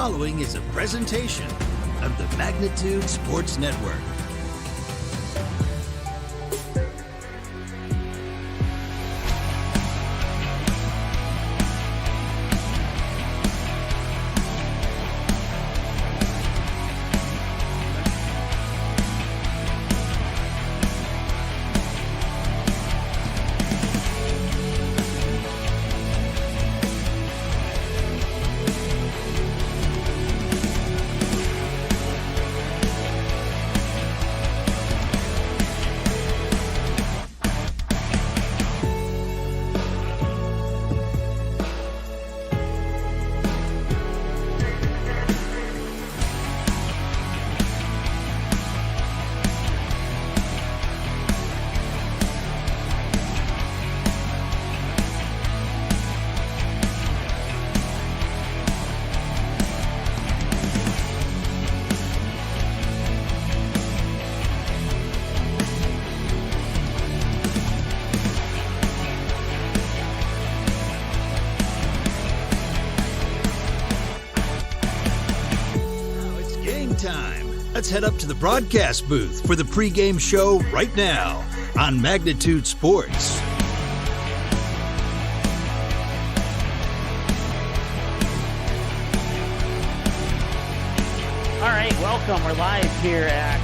following is a presentation of the Magnitude Sports Network. Time. Let's head up to the broadcast booth for the pregame show right now on Magnitude Sports. All right, welcome. We're live here at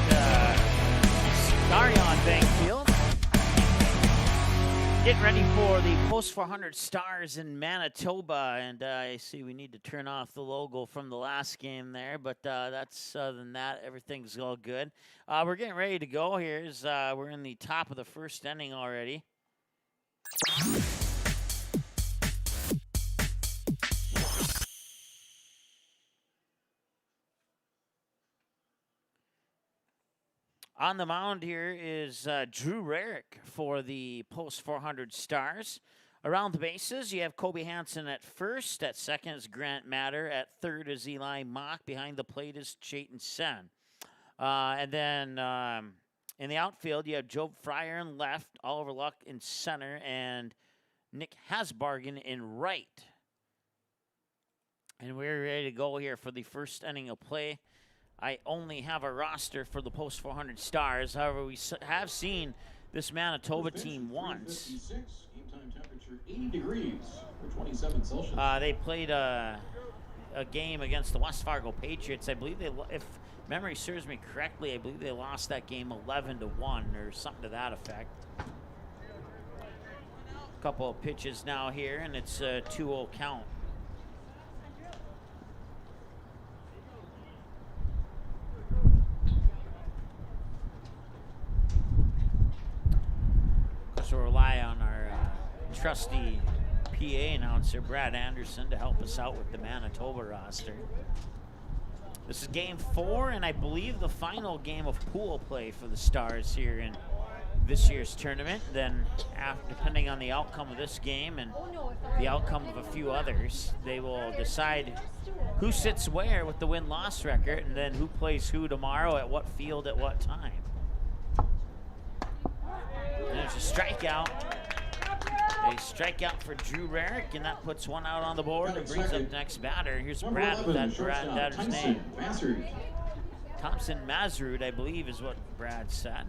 Starion Bank Field. Getting ready for the Post 400 Stars in Manitoba, and I see we need to turn off the logo from the last game there, but that's other than that, everything's all good. We're getting ready to go here. We're in the top of the first inning already. On the mound here is Drew Rarick for the Post 400 Stars. Around the bases, you have Kobe Hansen at first. At second is Grant Matter. At third is Eli Mock. Behind the plate is Chayton Sen. And then in the outfield, you have Joe Fryer in left, Oliver Luck in center, and Nick Hasbargen in right. And we're ready to go here for the first inning of play. I only have a roster for the Post 400 Stars. However, we have seen this Manitoba team once. Game time temperature 80 degrees or 27 Celsius. They played a game against the West Fargo Patriots. I believe if memory serves me correctly, I believe they lost that game 11-1 or something to that effect. A couple of pitches now here, and it's a 2-0 count. So rely on our trusty PA announcer, Brad Anderson, to help us out with the Manitoba roster. This is game 4, and I believe the final game of pool play for the Stars here in this year's tournament. Then, depending on the outcome of this game and the outcome of a few others, they will decide who sits where with the win-loss record, and then who plays who tomorrow at what field at what time. And there's a strikeout. A strikeout for Drew Rarick, and that puts one out on the board and brings up the next batter. Here's Brad with that batter's name. Thompson Mazrud, I believe, is what Brad said.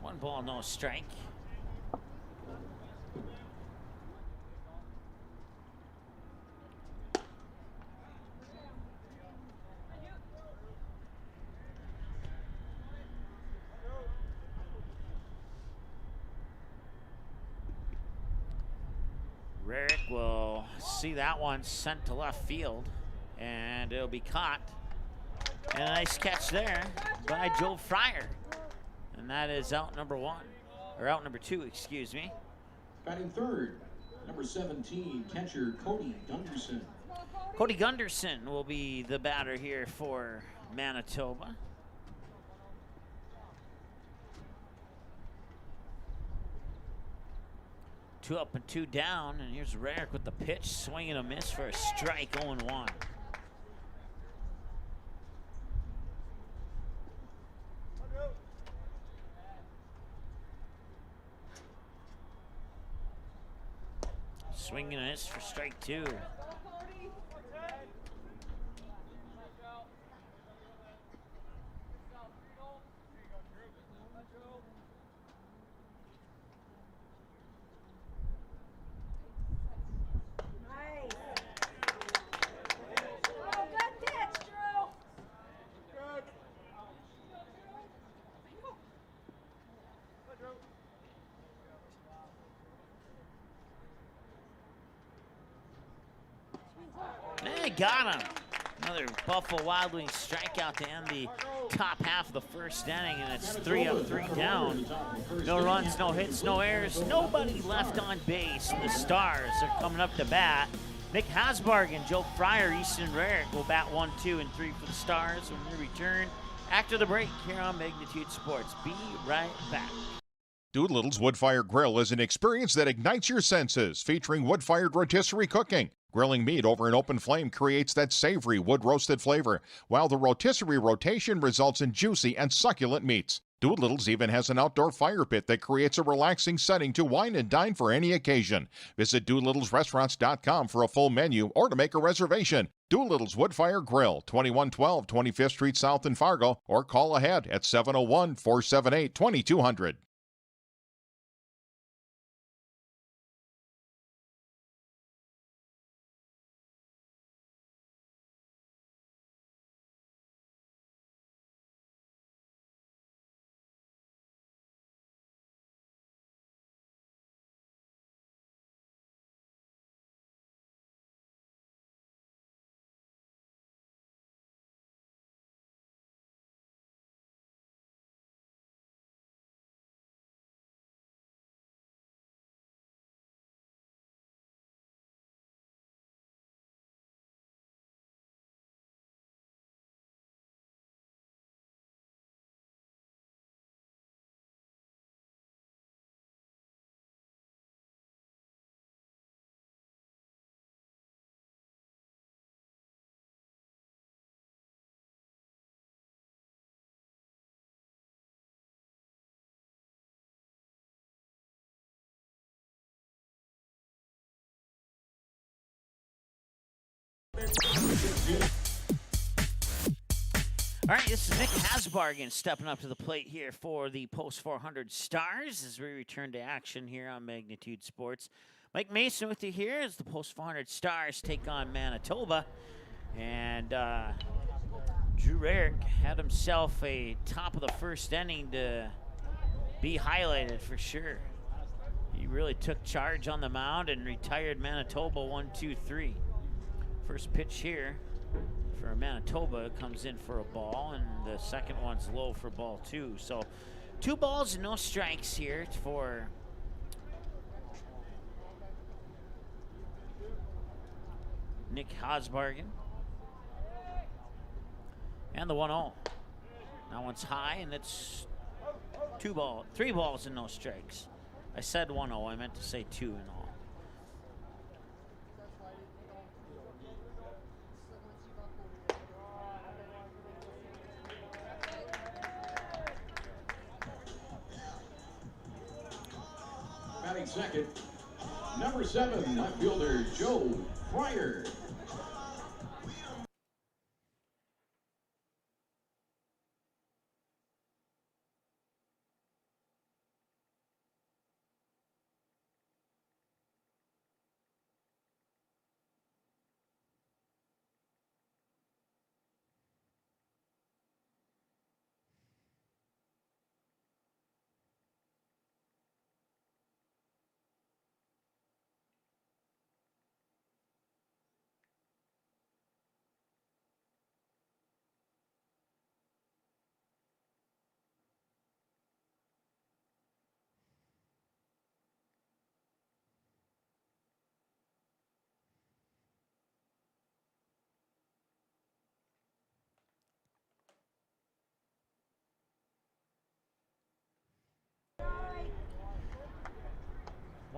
One ball, no strike. Rarick will see that one sent to left field, and it'll be caught. And a nice catch there by Joe Fryer. And that is out number 1, or out number 2, excuse me. Batting third, number 17, catcher Cody Gunderson. Cody Gunderson will be the batter here for Manitoba. 2 up and 2 down, and here's Rarick with the pitch, swing and a miss for a strike, 0-1. Swing and a miss for strike 2. Got him. Another Buffalo Wild Wings strikeout to end the top half of the first inning, and it's 3 up, 3 down. No runs, no hits, no errors, nobody left on base. And the Stars are coming up to bat. Nick Hasbargen, Joe Fryer, Easton Rarick will bat 1, 2, and 3 for the Stars when we return after the break here on Magnitude Sports. Be right back. Doolittle's Wood-Fired Grill is an experience that ignites your senses, featuring wood-fired rotisserie cooking. Grilling meat over an open flame creates that savory wood-roasted flavor, while the rotisserie rotation results in juicy and succulent meats. Doolittle's even has an outdoor fire pit that creates a relaxing setting to wine and dine for any occasion. Visit DoolittlesRestaurants.com for a full menu or to make a reservation. Doolittle's Wood-Fired Grill, 2112 25th Street South in Fargo, or call ahead at 701-478-2200. All right, this is Nick Hasbargen stepping up to the plate here for the Post 400 Stars as we return to action here on Magnitude Sports. Mike Mason with you here as the Post 400 Stars take on Manitoba. And Drew Rarick had himself a top of the first inning to be highlighted for sure. He really took charge on the mound and retired Manitoba 1-2-3. First pitch here for Manitoba comes in for a ball, and the second one's low for ball 2. So 2 balls and no strikes here for Nick Hasbargen. And the 1-0. That one's high, and it's 3 balls and no strikes. I said 1-0, I meant to say 2 and all. Batting second, number 7, left fielder Joe Fryer.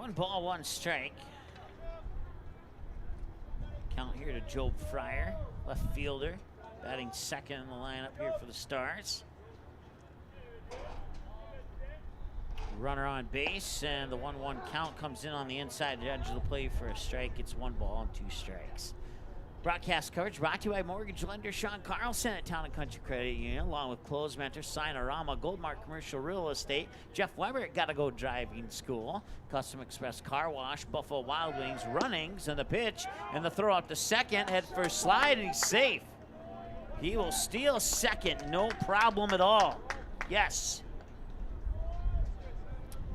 One ball, one strike. Count here to Job Fryer, left fielder, batting second in the lineup here for the Stars. Runner on base, and the 1-1 count comes in on the inside edge of the plate for a strike. It's 1 ball and 2 strikes. Broadcast coverage brought to you by mortgage lender Sean Carlson at Town & Country Credit Union, along with close mentor Sinorama, Goldmark Commercial Real Estate, Jeff Weber at Gotta Go Driving School, Custom Express Car Wash, Buffalo Wild Wings, runnings, and the pitch, and the throw up to second, head first slide, and he's safe. He will steal second, no problem at all. Yes.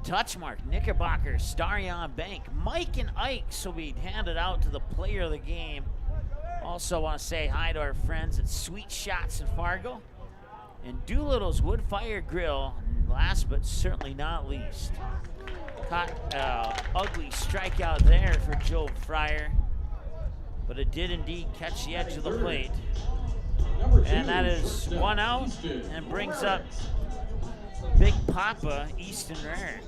Touch mark, Knickerbocker, Starion Bank, Mike and Ike, so we handed out to the player of the game. Also want to say hi to our friends at Sweet Shots in Fargo and Doolittle's Wood Fire Grill. And last but certainly not least, caught ugly strikeout there for Joe Fryer, but it did indeed catch the edge of the plate. And that is 1 out and brings up Big Papa Easton Rarick.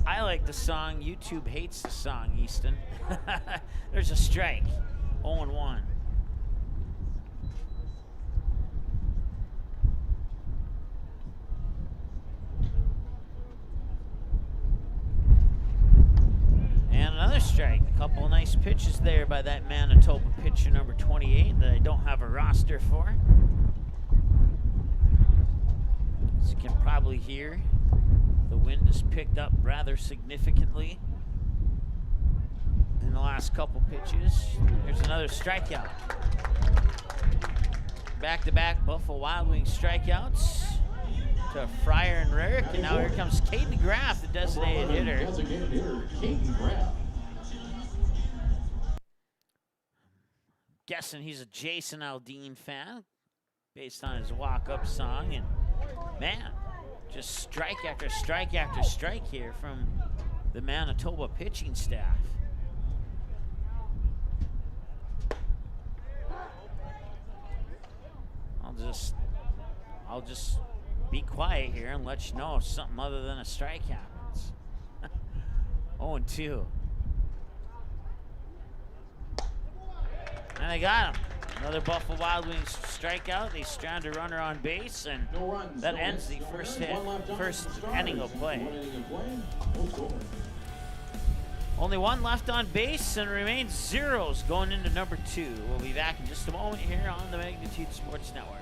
I like the song. YouTube hates the song, Easton. There's a strike. 0-1. And another strike. A couple of nice pitches there by that Manitoba pitcher number 28 that I don't have a roster for. As you can probably hear, the wind has picked up rather significantly in the last couple pitches. There's another strikeout. Back-to-back Buffalo Wild Wings strikeouts to Fryer and Rarick, and now here comes Caden Graff, the designated hitter. Guessing he's a Jason Aldean fan based on his walk-up song, and man, just strike after strike after strike here from the Manitoba pitching staff. I'll just be quiet here and let you know if something other than a strike happens. 0-2. And they got him. Another Buffalo Wild Wings strikeout. They strand a runner on base, and that ends the first inning of play. Only one left on base and remains zeros going into number 2. We'll be back in just a moment here on the Magnitude Sports Network.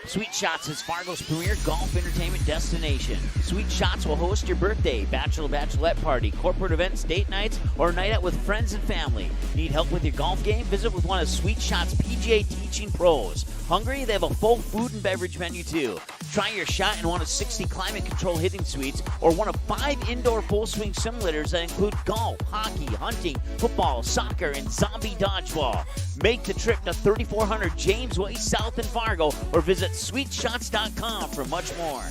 Sweet Shots is Fargo's premier golf entertainment destination. Sweet Shots will host your birthday, bachelorette party, corporate events, date nights, or night out with friends and family. Need help with your golf game? Visit with one of Sweet Shots' PGA teaching pros. Hungry? They have a full food and beverage menu too. Try your shot in one of 60 climate-controlled hitting suites or one of 5 indoor full-swing simulators that include golf, hockey, hunting, football, soccer, and zombie dodgeball. Make the trip to 3400 James Way South in Fargo or visit sweetshots.com for much more.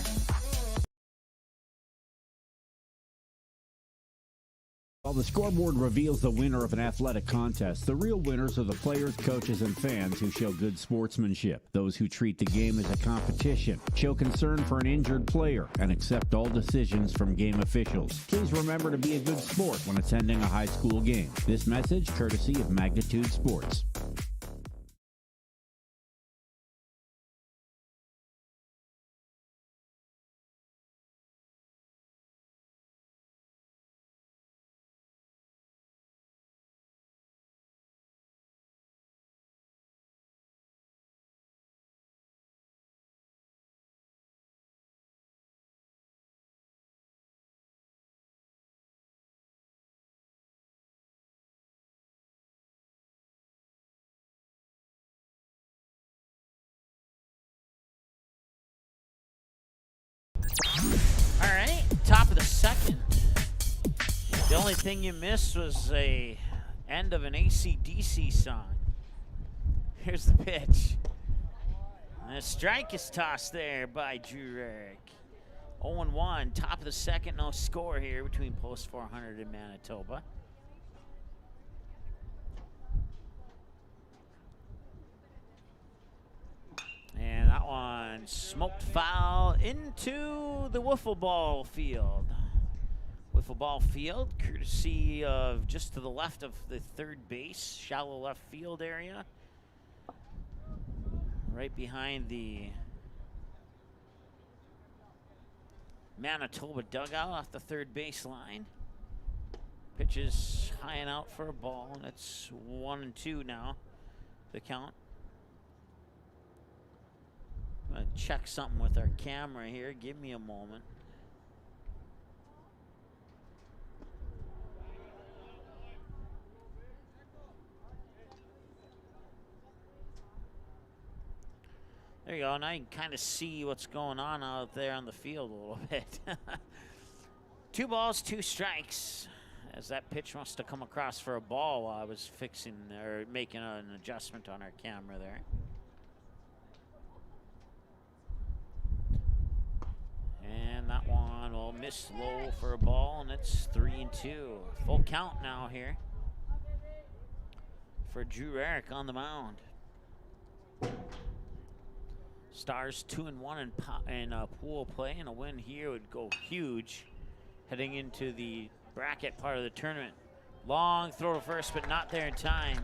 While the scoreboard reveals the winner of an athletic contest, the real winners are the players, coaches, and fans who show good sportsmanship. Those who treat the game as a competition, show concern for an injured player, and accept all decisions from game officials. Please remember to be a good sport when attending a high school game. This message courtesy of Magnitude Sports. All right, top of the second. The only thing you missed was a end of an AC/DC song. Here's the pitch. And a strike is tossed there by Drew Rarick. 0-1, top of the second, no score here between Post 400 and Manitoba. And that that one smoked foul into the wiffle ball field. Wiffle ball field, courtesy of just to the left of the third base, shallow left field area. Right behind the Manitoba dugout off the third base line. Pitch is high and out for a ball, and it's 1-2 now, the count. I'm gonna check something with our camera here. Give me a moment. There you go. Now you can kind of see what's going on out there on the field a little bit. 2 balls, 2 strikes. As that pitch must have come across for a ball while I was fixing or making an adjustment on our camera there. And that one will miss low for a ball, and it's 3-2. Full count now here for Drew Rarick on the mound. Stars 2-1 in pool play, and a win here would go huge heading into the bracket part of the tournament. Long throw to first, but not there in time.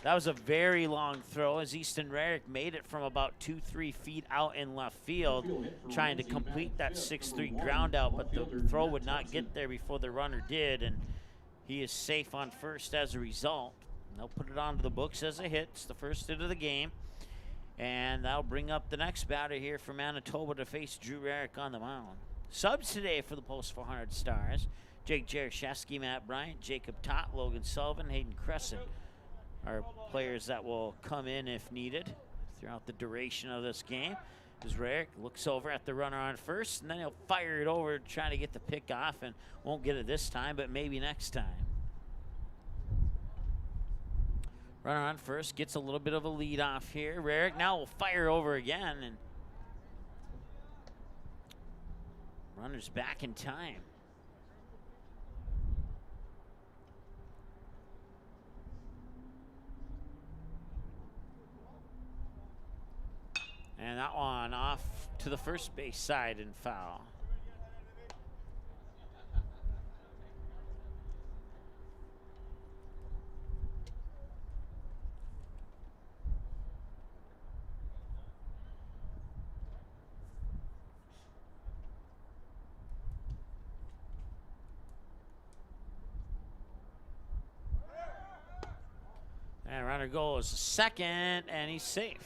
That was a very long throw as Easton Rarick made it from about 2-3 feet out in left field, trying to complete that 6-3 ground out, but the throw would not get there before the runner did, and he is safe on first as a result. And they'll put it onto the books as a hit. It's the first hit of the game. And that'll bring up the next batter here for Manitoba to face Drew Rarick on the mound. Subs today for the Post 400 Stars: Jake Jaroszewski, Matt Bryant, Jacob Tott, Logan Sullivan, Hayden Crescent are players that will come in if needed throughout the duration of this game. As Rarick looks over at the runner on first, and then he'll fire it over trying to get the pick off, and won't get it this time, but maybe next time. Runner on first gets a little bit of a lead off here. Rarick now will fire over again, and runner's back in time. And that one off to the first base side and foul. And runner goes second, and he's safe.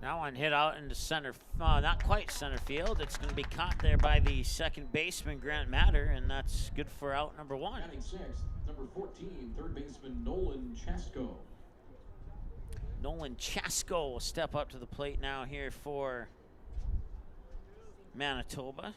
Now one hit out into center, not quite center field. It's going to be caught there by the second baseman, Grant Matter, and that's good for out number 1. Batting sixth, number 14, third baseman Nolan Chasko. Nolan Chasko will step up to the plate now here for Manitoba.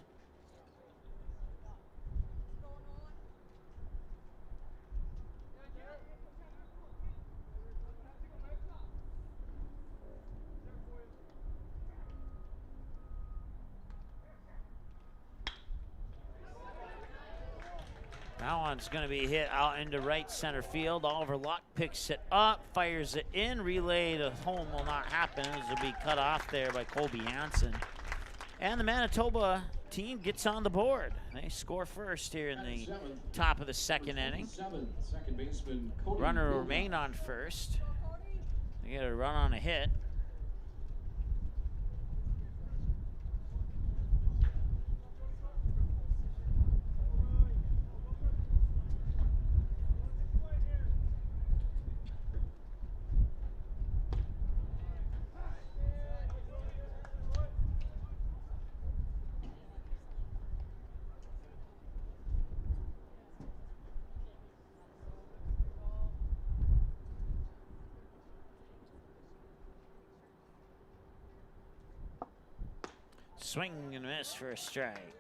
That one's going to be hit out into right center field. Oliver Luck picks it up, fires it in. Relay to home will not happen. This will be cut off there by Colby Hansen. And the Manitoba team gets on the board. They score first here in the top of the second inning. Runner will remain on first. They get a run on a hit. Swing and miss for a strike.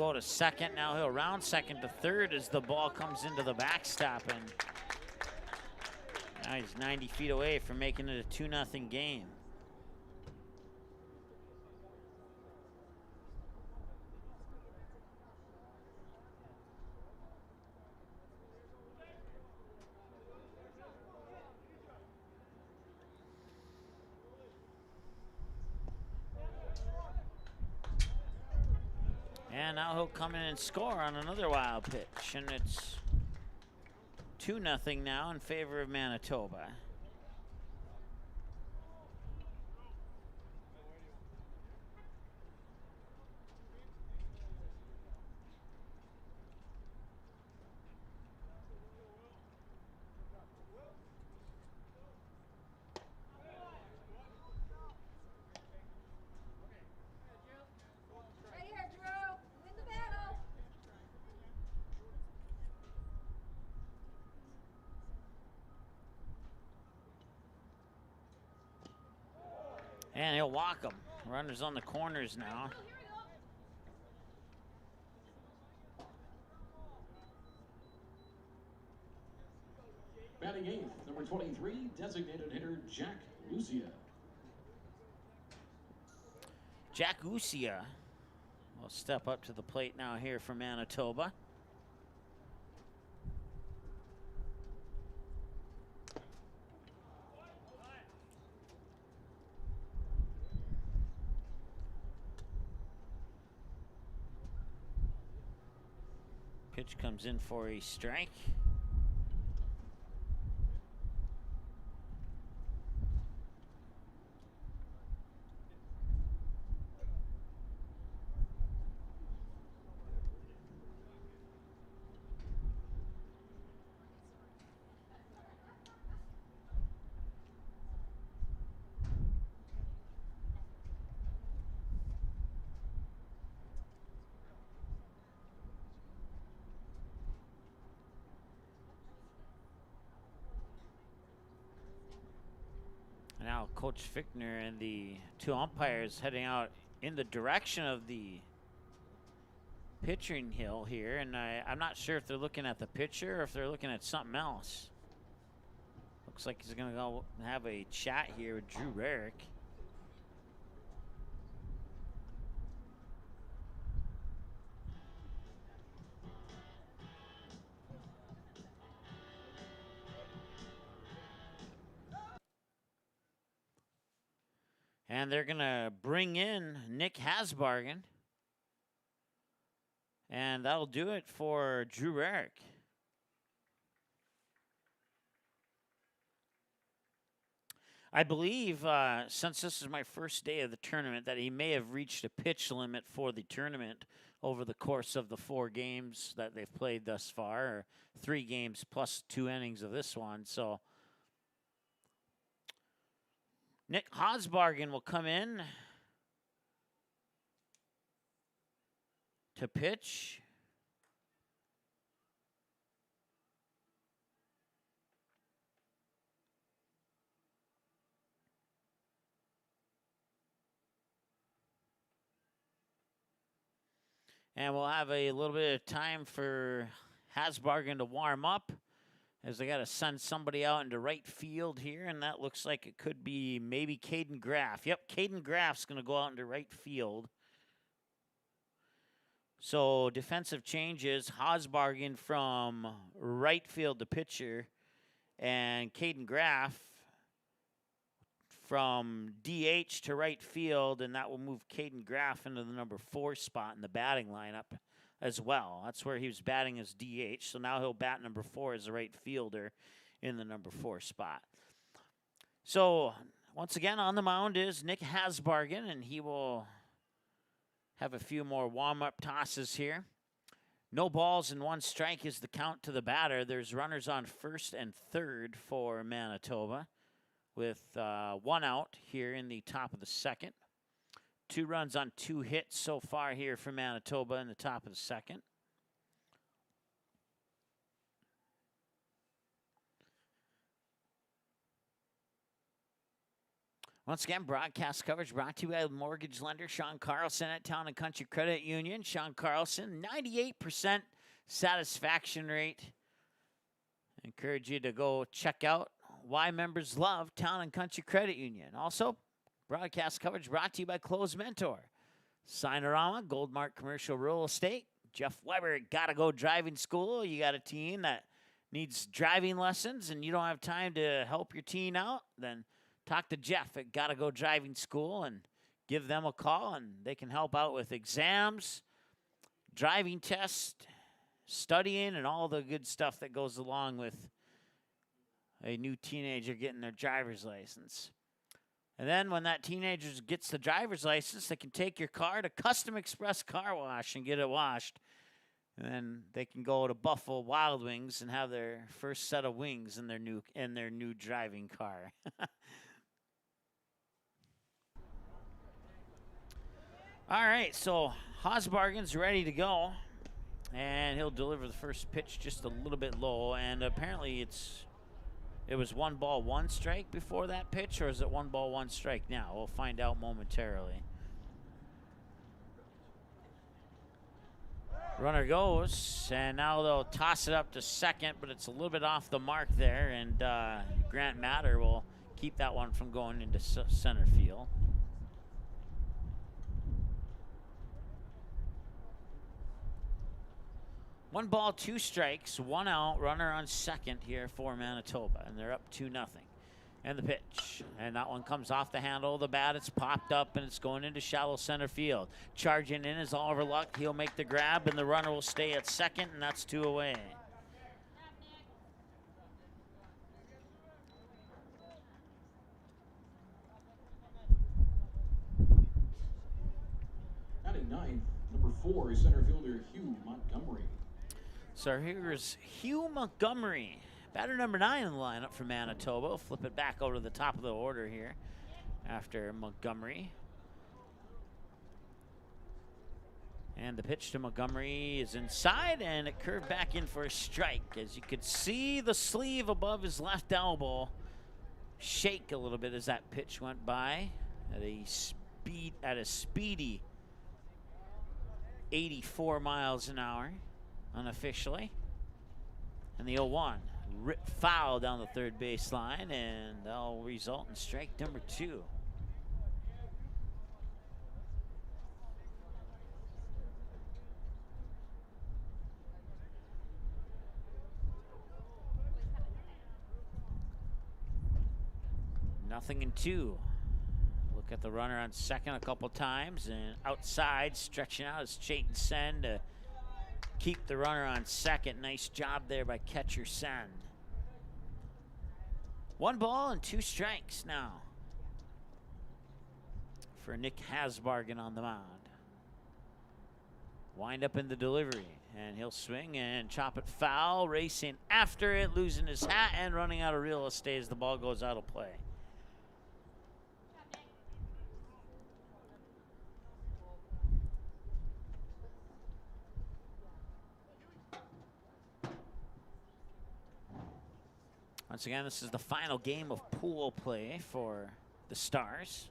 go to second. Now he'll round second to third as the ball comes into the backstop. And now he's 90 feet away from making it a 2-0 game. And now he'll come in and score on another wild pitch. And it's 2-0 now in favor of Manitoba. And he'll walk them. Runners on the corners now. Batting eighth, number 23, designated hitter Jack Lucia. Jack Usia will step up to the plate now here for Manitoba. Pitch comes in for a strike. Now Coach Fichtner and the two umpires heading out in the direction of the pitching hill here, and I'm not sure if they're looking at the pitcher or if they're looking at something else. Looks like he's going to go have a chat here with Drew Rarick. And they're going to bring in Nick Hasbargen. And that'll do it for Drew Rarick. I believe, since this is my first day of the tournament, that he may have reached a pitch limit for the tournament over the course of the 4 games that they've played thus far, or 3 games plus 2 innings of this one. So Nick Hasbargen will come in to pitch. And we'll have a little bit of time for Hasbargen to warm up, as they got to send somebody out into right field here, and that looks like it could be maybe Caden Graff. Yep, Caden Graff's going to go out into right field. So defensive changes, Hasbargen from right field to pitcher, and Caden Graff from DH to right field, and that will move Caden Graff into the number 4 spot in the batting lineup as well. That's where he was batting as DH, so now he'll bat number 4 as a right fielder in the number 4 spot. So once again on the mound is Nick Hasbargen, and he will have a few more warm-up tosses here. No balls and 1 strike is the count to the batter. There's runners on first and third for Manitoba, with 1 out here in the top of the second. 2 runs on 2 hits so far here for Manitoba in the top of the second. Once again, broadcast coverage brought to you by mortgage lender Sean Carlson at Town and Country Credit Union. Sean Carlson, 98% satisfaction rate. I encourage you to go check out why members love Town and Country Credit Union. Also, broadcast coverage brought to you by Close Mentor, Signorama, Goldmark Commercial Real Estate, Jeff Weber at Gotta Go Driving School. You got a teen that needs driving lessons and you don't have time to help your teen out, then talk to Jeff at Gotta Go Driving School and give them a call, and they can help out with exams, driving tests, studying, and all the good stuff that goes along with a new teenager getting their driver's license. And then when that teenager gets the driver's license, they can take your car to Custom Express Car Wash and get it washed. And then they can go to Buffalo Wild Wings and have their first set of wings in their new driving car. All right, so Hosbargen's ready to go, and he'll deliver the first pitch just a little bit low, and apparently it was 1 ball, 1 strike before that pitch, or is it 1 ball, 1 strike now? We'll find out momentarily. Runner goes, and now they'll toss it up to second, but it's a little bit off the mark there, and Grant Matter will keep that one from going into center field. 1 ball, 2 strikes, 1 out, runner on second here for Manitoba, and they're up 2-0. And the pitch, and that one comes off the handle of the bat. It's popped up, and it's going into shallow center field. Charging in is Oliver Luck. He'll make the grab, and the runner will stay at second, and that's 2 away. Batting ninth, number 4, center fielder Hugh Montgomery. So here's Hugh Montgomery, batter number 9 in the lineup for Manitoba. We'll flip it back over to the top of the order here after Montgomery. And the pitch to Montgomery is inside, and it curved back in for a strike. As you could see, the sleeve above his left elbow shake a little bit as that pitch went by at a speedy 84 miles an hour. Unofficially. And the 0-1 rip foul down the third baseline, and that'll result in strike number 2. Nothing in 2. Look at the runner on second a couple times, and outside stretching out is Chayton Sen to keep the runner on second. Nice job there by catcher Sen. 1 ball and 2 strikes now for Nick Hasbargen on the mound. Wind up in the delivery, and he'll swing and chop it foul, racing after it, losing his hat and running out of real estate as the ball goes out of play. Once again, this is the final game of pool play for the Stars.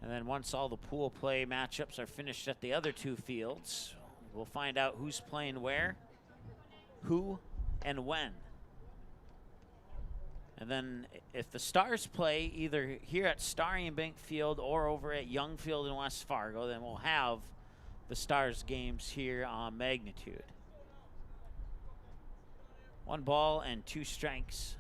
And then once all the pool play matchups are finished at the other 2 fields, we'll find out who's playing where, who, and when. And then if the Stars play either here at Starry & Bank Field or over at Young Field in West Fargo, then we'll have the Stars games here on Magnitude. 1 ball and 2 strikes.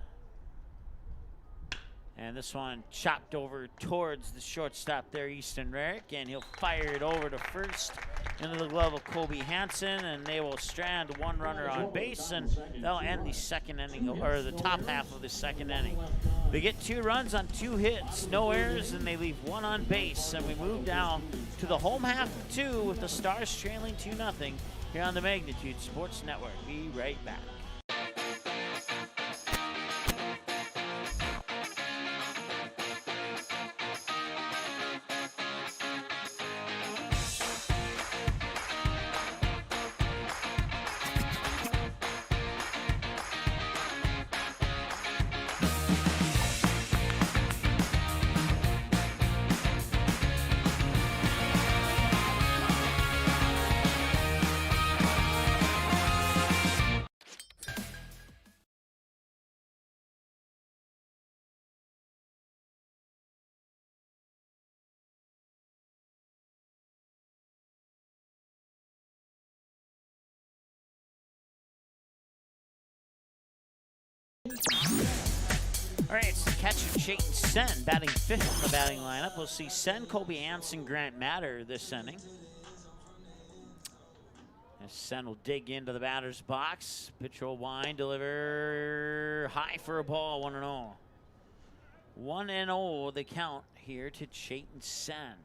And this one chopped over towards the shortstop there, Easton Rarick, and he'll fire it over to first into the glove of Kobe Hansen, and they will strand 1 runner on base, and they'll end the second inning, or the top half of the second inning. They get 2 runs on 2 hits, no errors, and they leave 1 on base, and we move down to the home half of 2 with the Stars trailing 2-0 here on the Magnitude Sports Network. Be right back. All right, it's the catcher, Chayton Sen, batting 5th in the batting lineup. We'll see Sen, Kobe Hansen, Grant Matter this inning. As Sen will dig into the batter's box. Pitcher will wind, deliver high for a ball, 1-0. 1-0 the count here to Chayton Sen.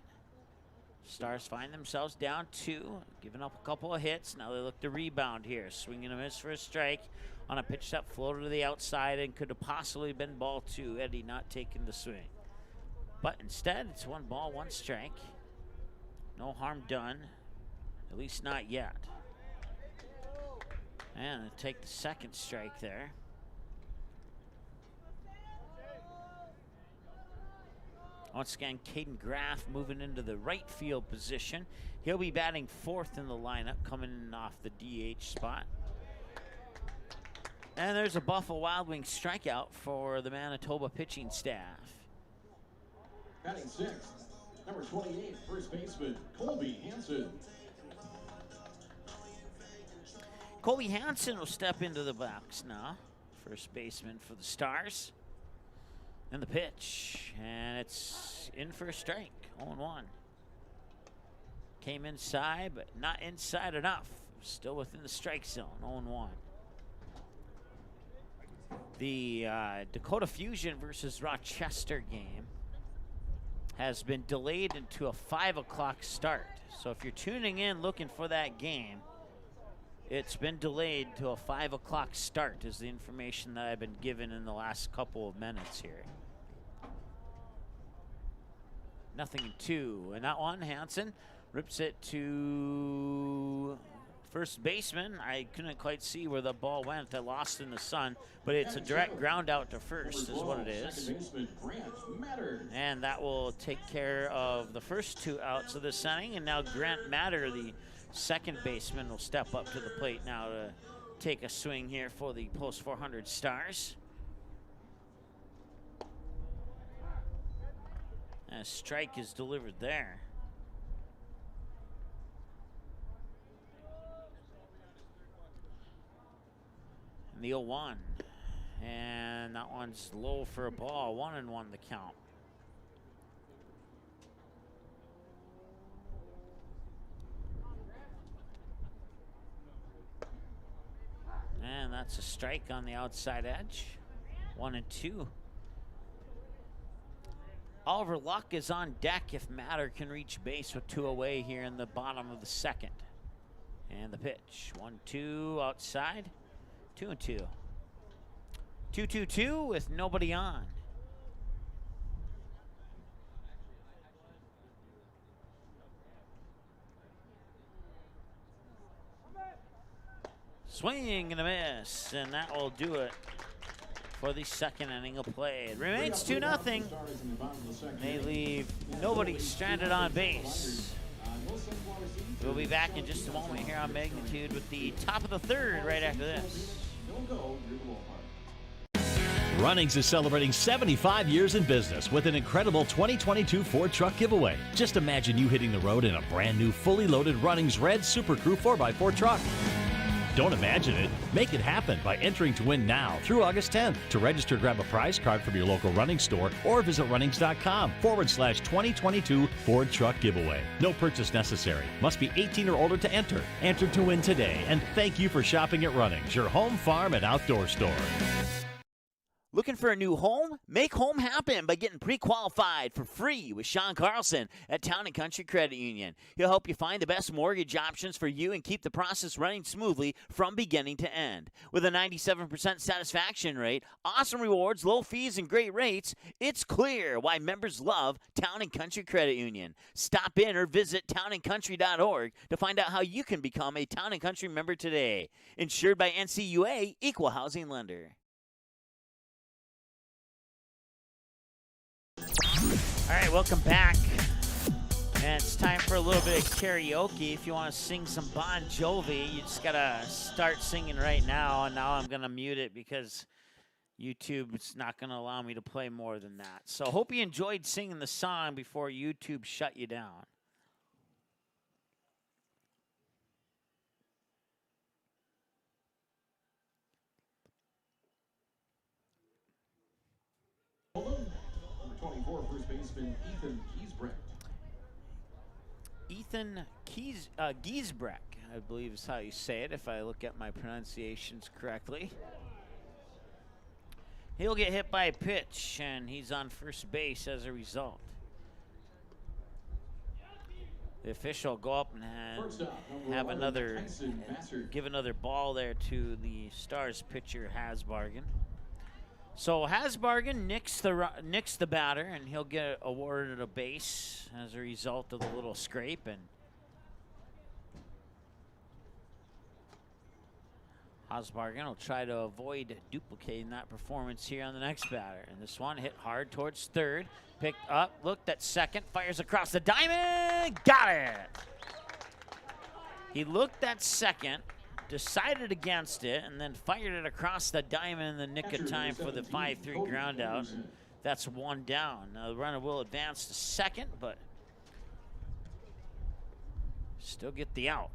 Stars find themselves down 2, giving up a couple of hits. Now they look to rebound here. Swing and a miss for a strike on a pitch that floated to the outside and could have possibly been ball 2. Eddie not taking the swing. But instead, it's 1 ball, 1 strike. No harm done, at least not yet. And they take the 2nd strike there. Once again, Caden Graff moving into the right field position. He'll be batting 4th in the lineup, coming off the DH spot. And there's a Buffalo Wild Wings strikeout for the Manitoba pitching staff. Batting 6th, number 28, first baseman, Colby Hansen. Colby Hansen will step into the box now. First baseman for the Stars. And the pitch, and it's in for a strike, 0-1. Came inside, but not inside enough. Still within the strike zone, 0-1. The Dakota Fusion versus Rochester game has been delayed into a 5 o'clock start. So if you're tuning in looking for that game, it's been delayed to a 5 o'clock start is the information that I've been given in the last couple of minutes here. 0-2, and that one, Hansen rips it to first baseman. I couldn't quite see where the ball went. I lost in the sun, but it's a direct ground out to first is what it is. And that will take care of the first 2 outs of this inning, and now Grant Matter, the second baseman, will step up to the plate now to take a swing here for the Post 400 Stars. And a strike is delivered there. And the 0-1. And that one's low for a ball. 1-1 the count. And that's a strike on the outside edge. 1-2. Oliver Luck is on deck if Matter can reach base with 2 away here in the bottom of the 2nd. And the pitch, 1-2 outside, 2-2. 2-2-2 with nobody on. Swing and a miss, and that will do it for the 2nd inning of play. It remains 2-0. They leave nobody stranded on base. We'll be back in just a moment here on Magnitude with the top of the 3rd right after this. Runnings is celebrating 75 years in business with an incredible 2022 Ford truck giveaway. Just imagine you hitting the road in a brand new fully loaded Runnings Red Super Crew 4x4 truck. Don't imagine it. Make it happen by entering to win now through August 10th. To register, grab a prize card from your local running store or visit runnings.com/2022 Ford Truck Giveaway. No purchase necessary. Must be 18 or older to enter. Enter to win today. And thank you for shopping at Runnings, your home, farm, and outdoor store. Looking for a new home? Make home happen by getting pre-qualified for free with Sean Carlson at Town & Country Credit Union. He'll help you find the best mortgage options for you and keep the process running smoothly from beginning to end. With a 97% satisfaction rate, awesome rewards, low fees, and great rates, it's clear why members love Town & Country Credit Union. Stop in or visit townandcountry.org to find out how you can become a Town & Country member today. Insured by NCUA, Equal Housing Lender. All right, welcome back. And it's time for a little bit of karaoke. If you want to sing some Bon Jovi, you just got to start singing right now. And now I'm going to mute it because YouTube is not going to allow me to play more than that. So hope you enjoyed singing the song before YouTube shut you down. first baseman Ethan Kiesbrecht. Ethan Giesbrecht, I believe is how you say it, if I look at my pronunciations correctly. He'll get hit by a pitch, and he's on first base as a result. The official will go up and have give another ball there to the Stars pitcher Hasbargen. So Hasbargen nicks the batter, and he'll get awarded a base as a result of the little scrape. And Hasbargen will try to avoid duplicating that performance here on the next batter. And this one hit hard towards third, picked up, looked at second, fires across the diamond, got it! He looked at second, decided against it, and then fired it across the diamond in the nick of time for the 5-3 ground out. That's one down. Now the runner will advance to second, but still get the out.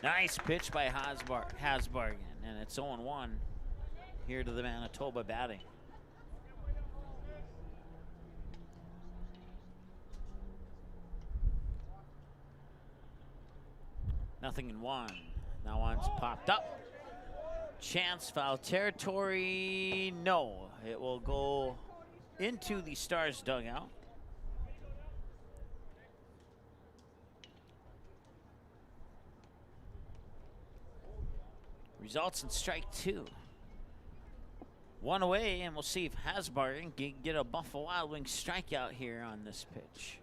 Nice pitch by Hasbargen, and it's 0-1 here to the Manitoba batting. Nothing in one. That one's popped up. Chance, foul territory. No, it will go into the Stars dugout. Results in strike two. One away, and we'll see if Hasbargen can get a Buffalo Wild Wings strikeout here on this pitch.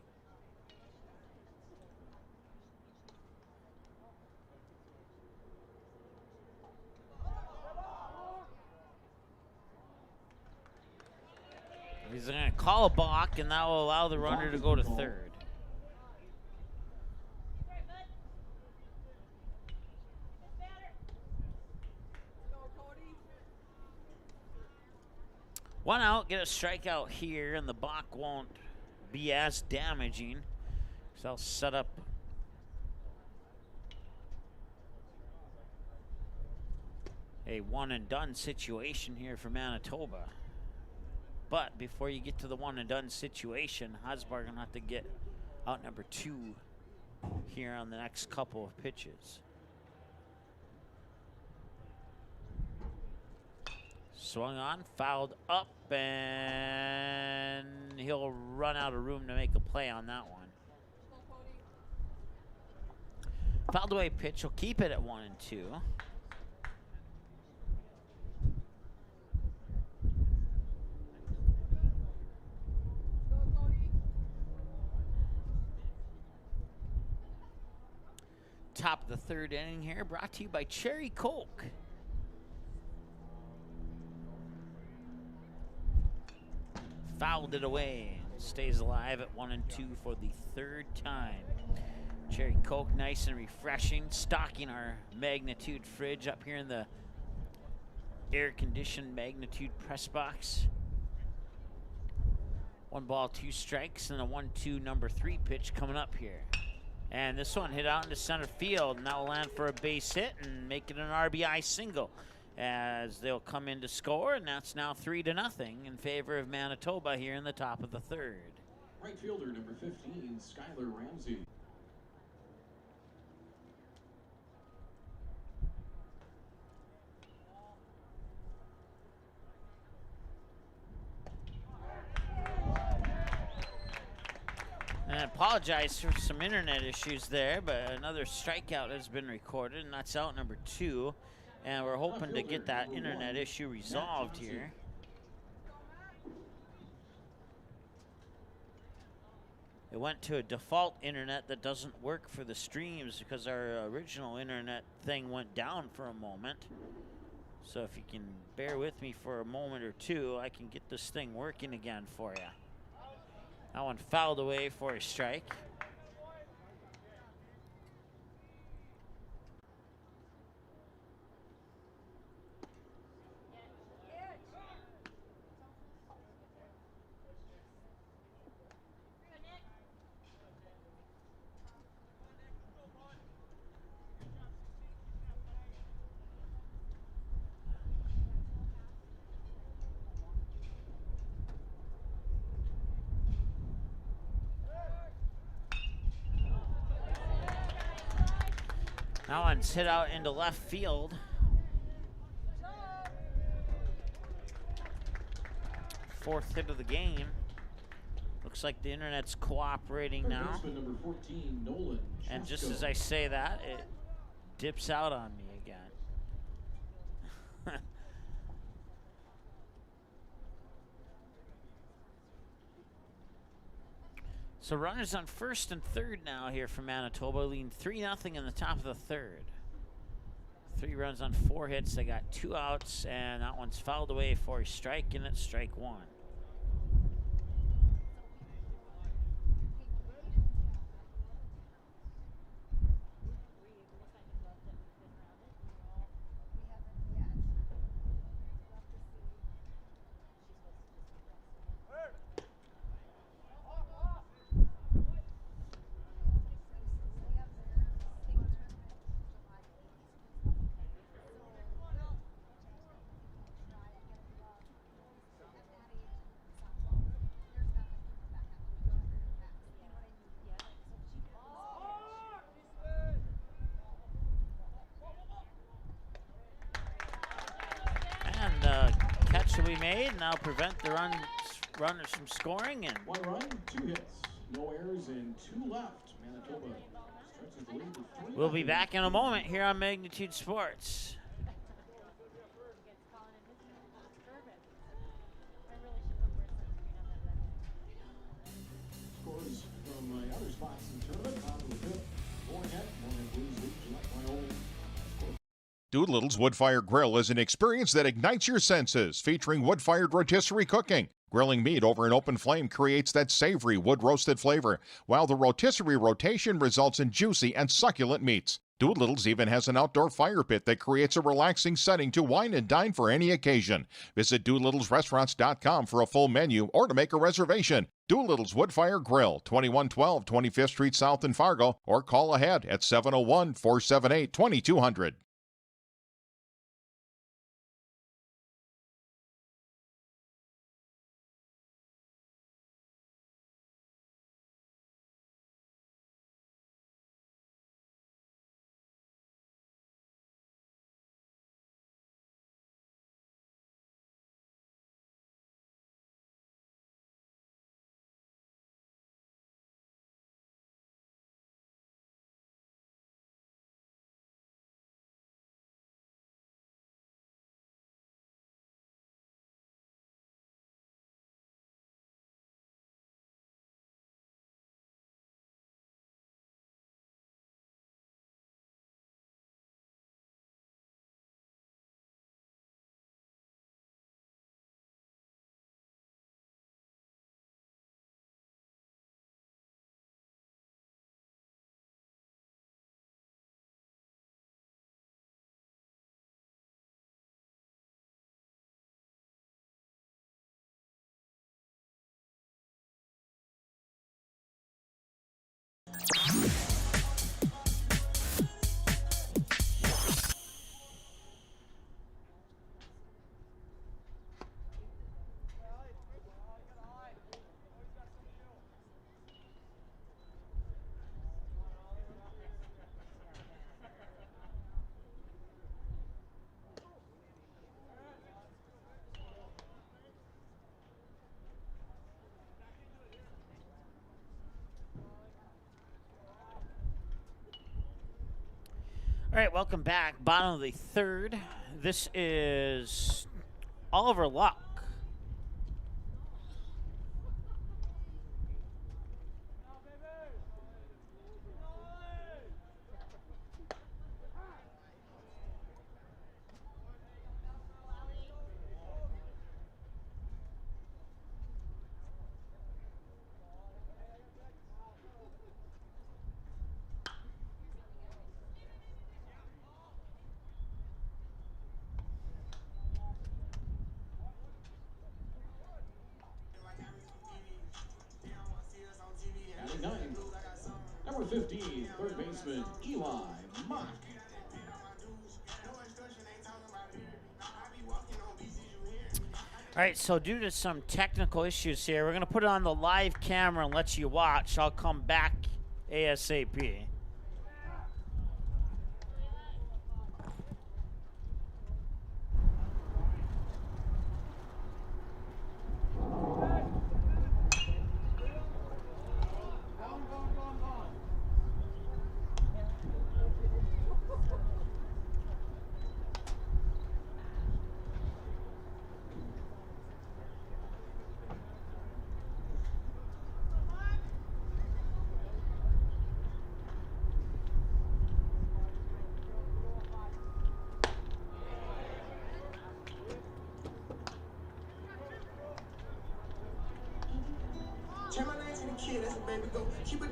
He's going to call a balk, and that will allow the runner to go to third. One out, get a strikeout here, and the balk won't be as damaging. So I'll set up a one-and-done situation here for Manitoba. But before you get to the one-and-done situation, Hasbargen will have to get out number two here on the next couple of pitches. Swung on, fouled up, and he'll run out of room to make a play on that one. Fouled away pitch, will keep it at 1-2. Top of the third inning here, brought to you by Cherry Coke. Fouled it away. Stays alive at 1-2 for the third time. Cherry Coke, nice and refreshing. Stocking our Magnitude fridge up here in the air-conditioned Magnitude press box. 1 ball, 2 strikes, and a 1-2 number 3 pitch coming up here. And this one hit out into center field, and that will land for a base hit and make it an RBI single, as they'll come in to score, and that's now 3-0 in favor of Manitoba here in the top of the third. Right fielder number 15, Skylar Ramsey. And I apologize for some internet issues there, but another strikeout has been recorded, and that's out number 2. And we're hoping to get that internet issue resolved here. It went to a default internet that doesn't work for the streams because our original internet thing went down for a moment. So if you can bear with me for a moment or two, I can get this thing working again for you. That one fouled away for a strike. That one's hit out into left field. Fourth hit of the game. Looks like the internet's cooperating now. Number 14, Nolan And just as I say that, it dips out on me again. So runners on first and third now here for Manitoba, leading 3-0 in the top of the third. 3 runs on 4 hits. They got 2 outs, and that one's fouled away for a strike, and it's strike 1. Catch will be made, and that'll prevent the runners from scoring. And 1 run, 2 hits, no errors, and 2 left. Manitoba stretches the lead to 3. We'll be back in a moment here on Magnitude Sports. Scores from other spots in the tournament. On to the 5th. Moorhead Blues lead Gillette by Old. Doolittle's Wood-Fired Grill is an experience that ignites your senses, featuring wood-fired rotisserie cooking. Grilling meat over an open flame creates that savory wood-roasted flavor, while the rotisserie rotation results in juicy and succulent meats. Doolittle's even has an outdoor fire pit that creates a relaxing setting to wine and dine for any occasion. Visit DoolittlesRestaurants.com for a full menu or to make a reservation. Doolittle's Wood-Fired Grill, 2112 25th Street South in Fargo, or call ahead at 701-478-2200. All right, welcome back. Bottom of the third. This is Oliver Luck. Batting 9. Number 15, third baseman, Eli Mock. All right, so due to some technical issues here, we're going to put it on the live camera and let you watch. I'll come back ASAP.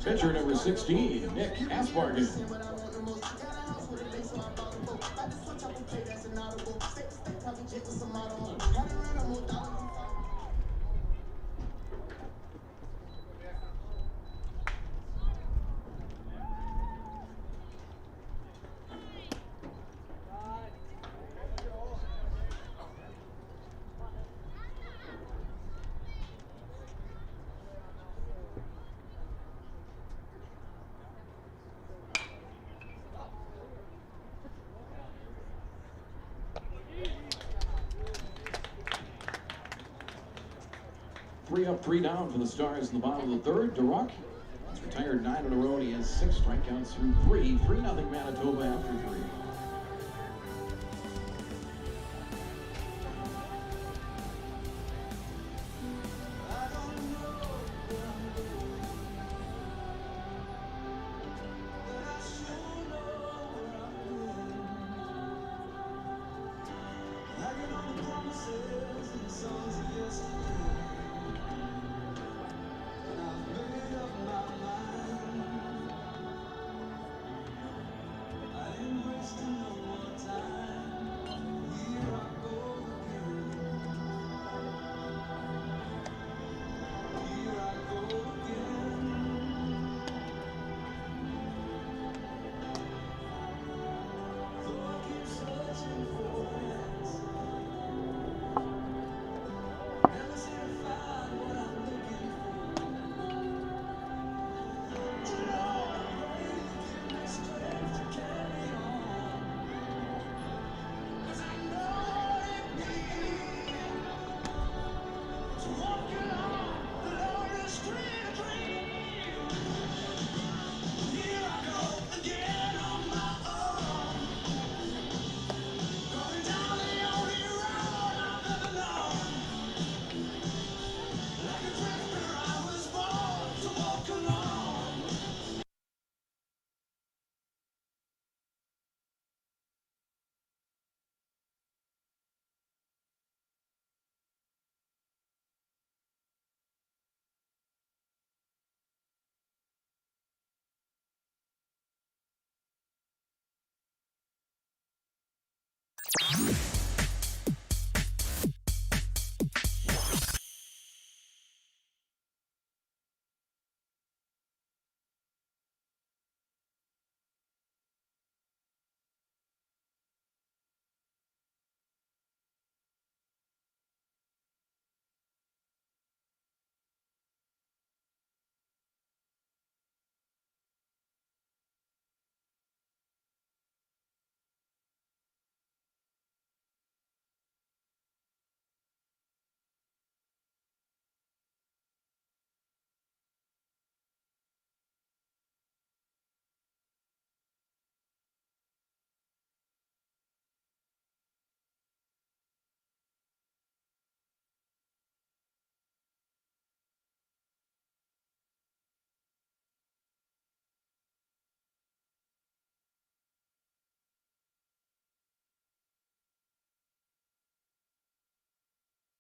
Pitcher number 16, Nick Aspargan. Three up, three down for the Stars in the bottom of the third. Durock has retired 9 in a row, and he has 6 strikeouts through 3. 3-0 Manitoba after 3.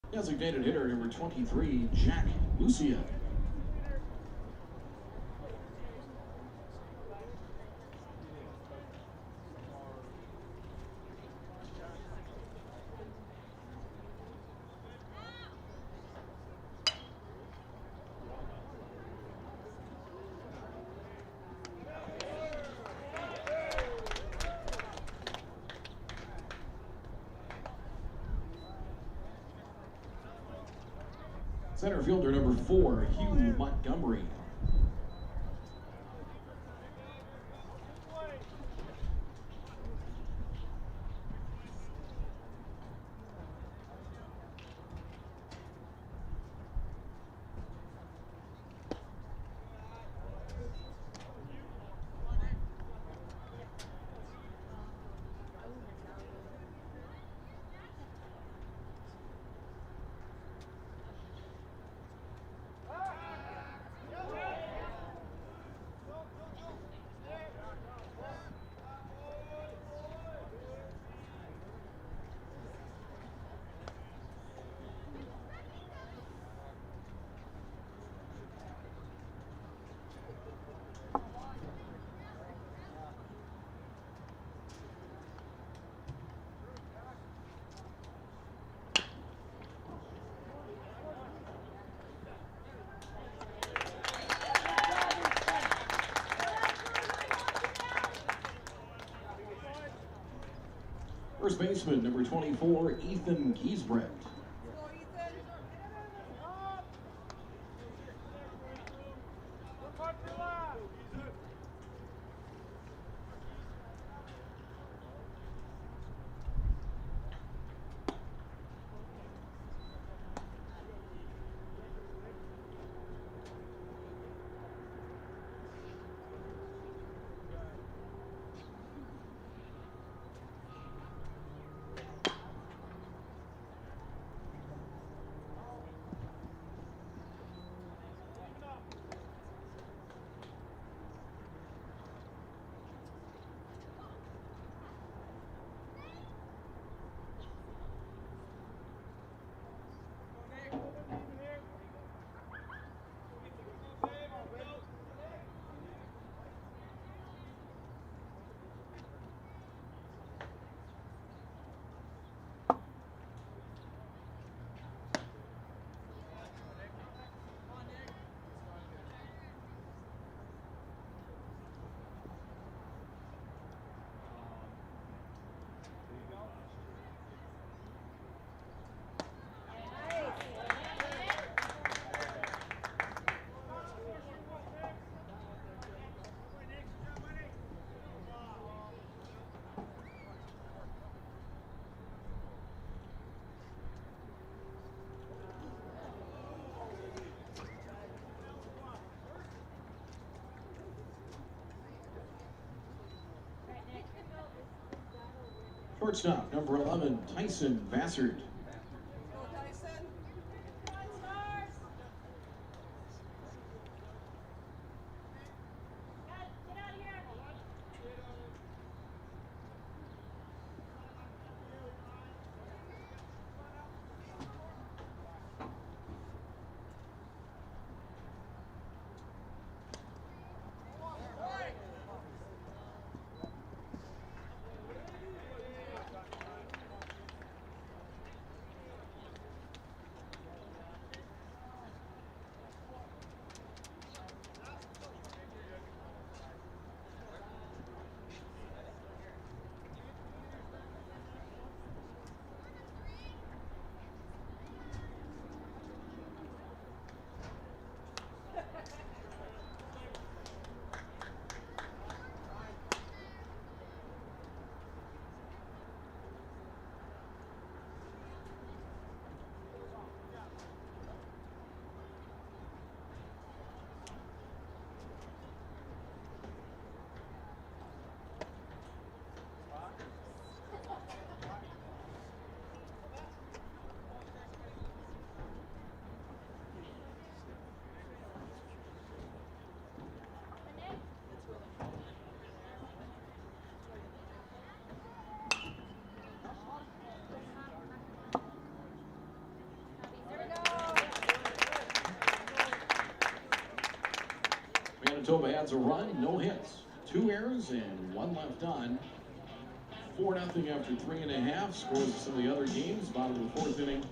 Designated hitter number 23, Jack Lucia. Center fielder number 4, Hugh Montgomery. first baseman, number 24, Ethan Giesbrecht. Shortstop, number 11, Tyson Bassard. Manitoba adds a run, no hits, 2 errors, and 1 left on. 4-0 after 3.5. Scores of some of the other games. Bottom of the 4th inning,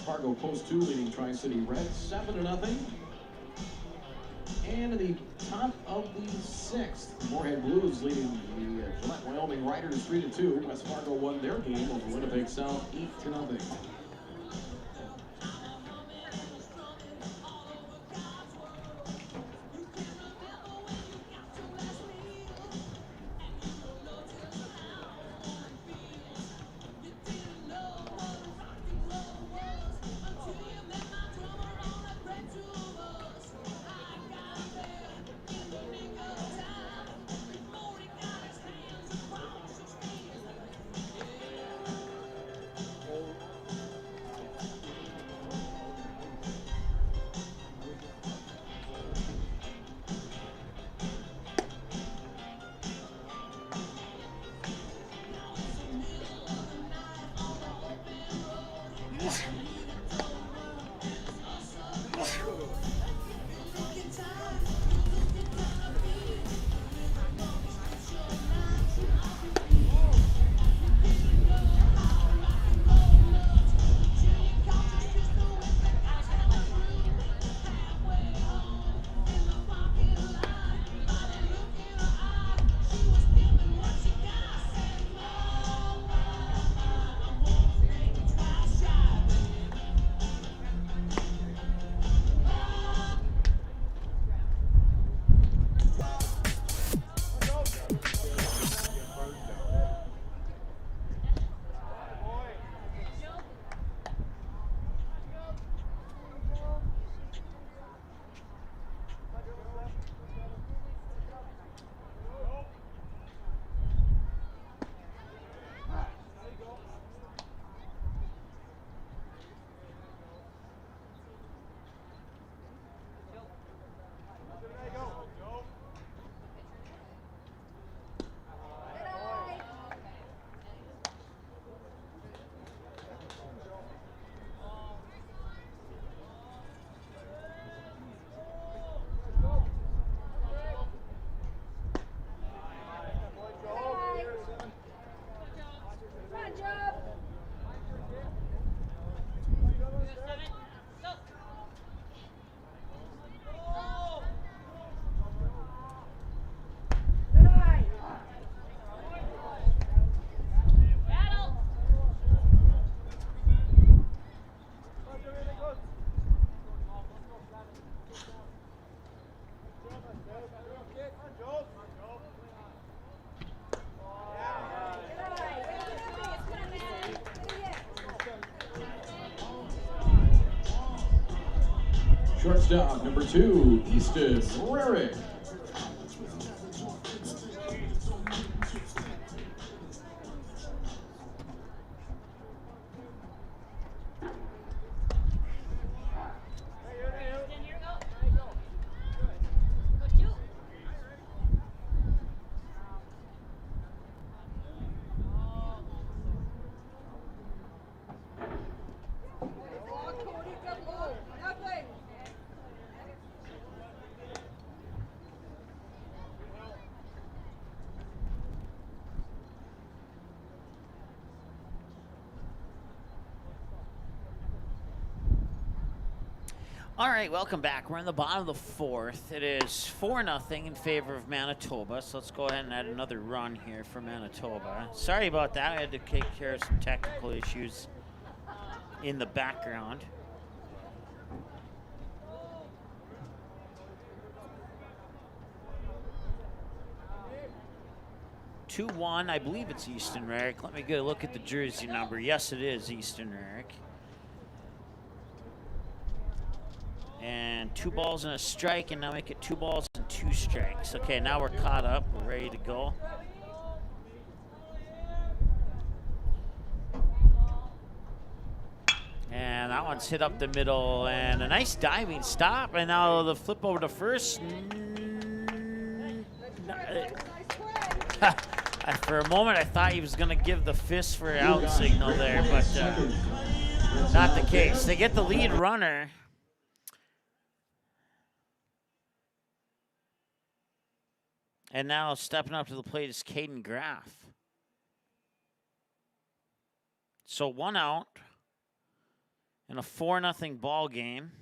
Fargo Post 2 leading Tri-City Reds 7-0. And in the top of the 6th, Moorhead Blues leading the Gillette, Wyoming Riders 3-2. West Fargo won their game over Winnipeg South 8-0. Shortstop, number 2, Easton Rarick. All right, welcome back. We're in the bottom of the fourth. It is 4-0 in favor of Manitoba. So let's go ahead and add another run here for Manitoba. Sorry about that. I had to take care of some technical issues in the background. (2-1). I believe it's Easton Rarick. Let me get a look at the jersey number. Yes, it is Easton Rarick. And 2 balls and a strike, and now make it 2 balls and 2 strikes. Okay, now we're caught up. We're ready to go. And that one's hit up the middle, and a nice diving stop. And now the flip over to first. For a moment, I thought he was going to give the fist for out signal there, but not the case. They get the lead runner. And now stepping up to the plate is Caden Graff. So 1 out in a 4-0 ball game.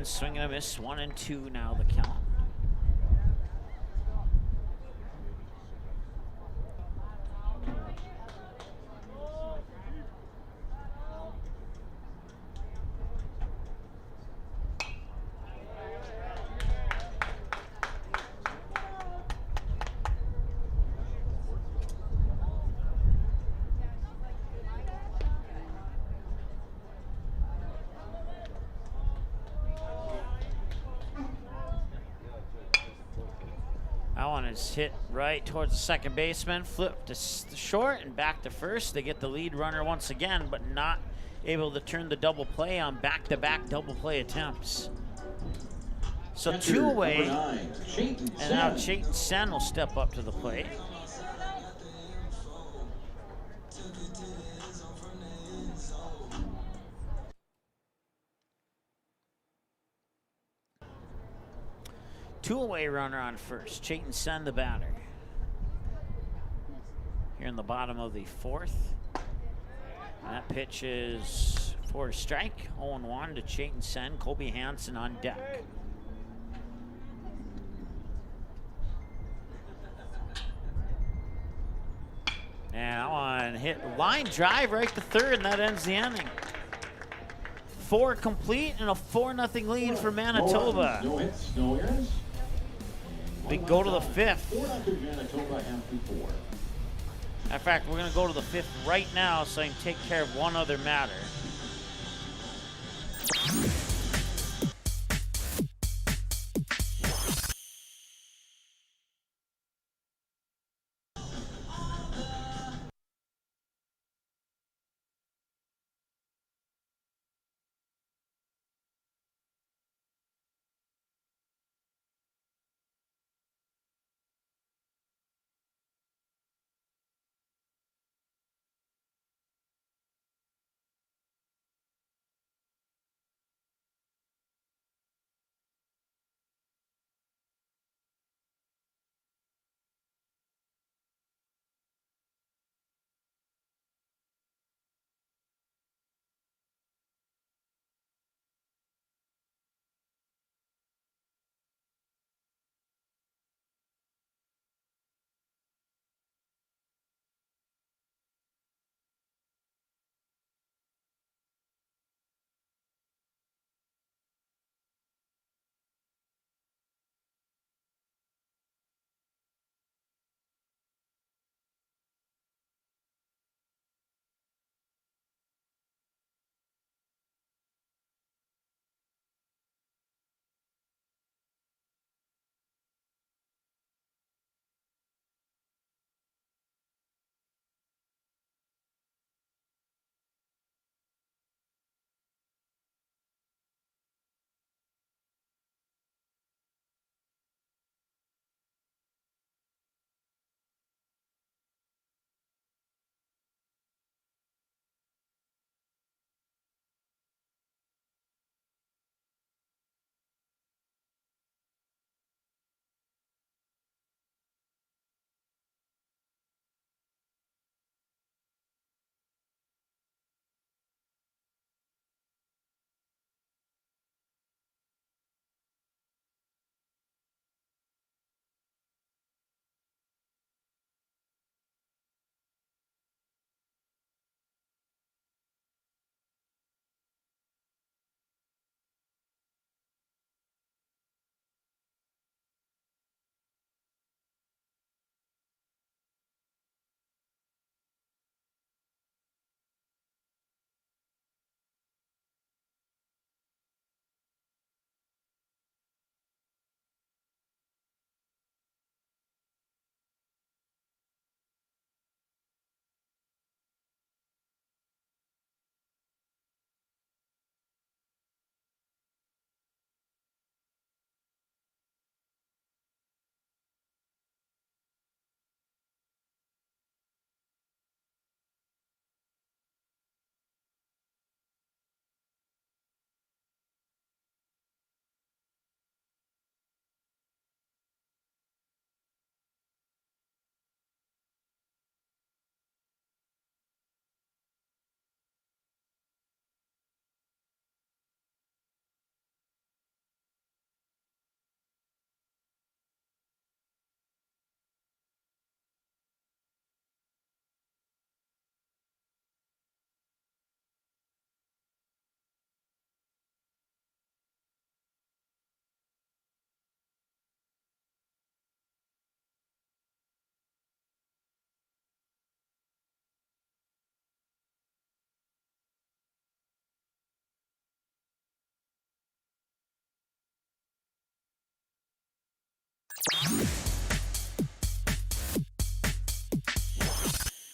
Swing and a miss, 1-2 now the count. That one is hit right towards the second baseman, flip to short and back to first. They get the lead runner once again, but not able to turn the double play on back-to-back double play attempts. So 2 away, and now Chayton Sen will step up to the plate. Two-away runner on first. Chayton Sen, the batter. Here in the bottom of the fourth. And that pitch is for a strike. 0-1 to Chayton Sen. Kobe Hansen on deck. And that one hit line drive right to third, and that ends the inning. 4 complete and a 4-0 lead for Manitoba. No hits, no errors. We go to the 5th. 4-0 Manitoba after 4. In fact, we're going to go to the 5th right now so I can take care of one other matter.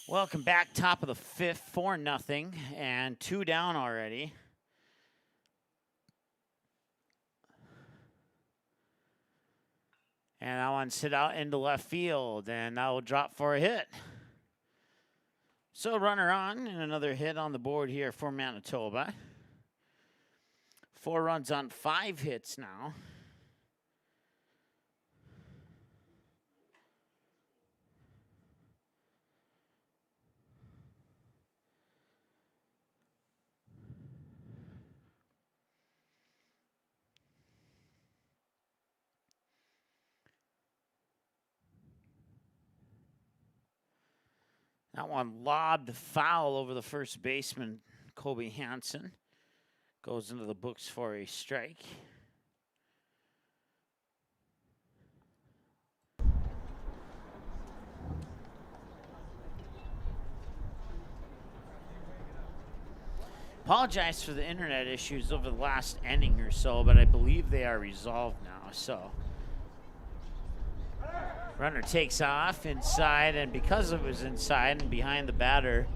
Welcome back, top of the fifth, 4-0, and 2 down already. And that one's hit out into left field, and that will drop for a hit. So runner on, and another hit on the board here for Manitoba. 4 runs on 5 hits now. That one lobbed foul over the first baseman, Kobe Hansen. Goes into the books for a strike. Apologize for the internet issues over the last inning or so, but I believe they are resolved now. So runner takes off inside, and because it was inside and behind the batter,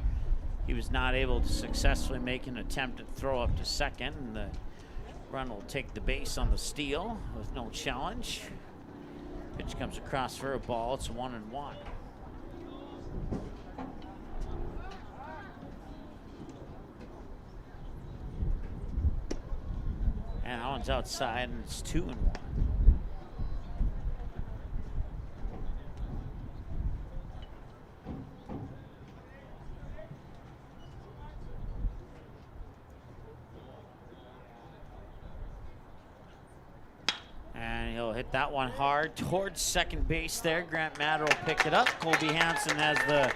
he was not able to successfully make an attempt at throw up to second, and the run will take the base on the steal with no challenge. Pitch comes across for a ball. It's 1-1. And that one's outside, and it's 2-1. And he'll hit that one hard towards second base there. Grant Matter will pick it up. Colby Hansen has the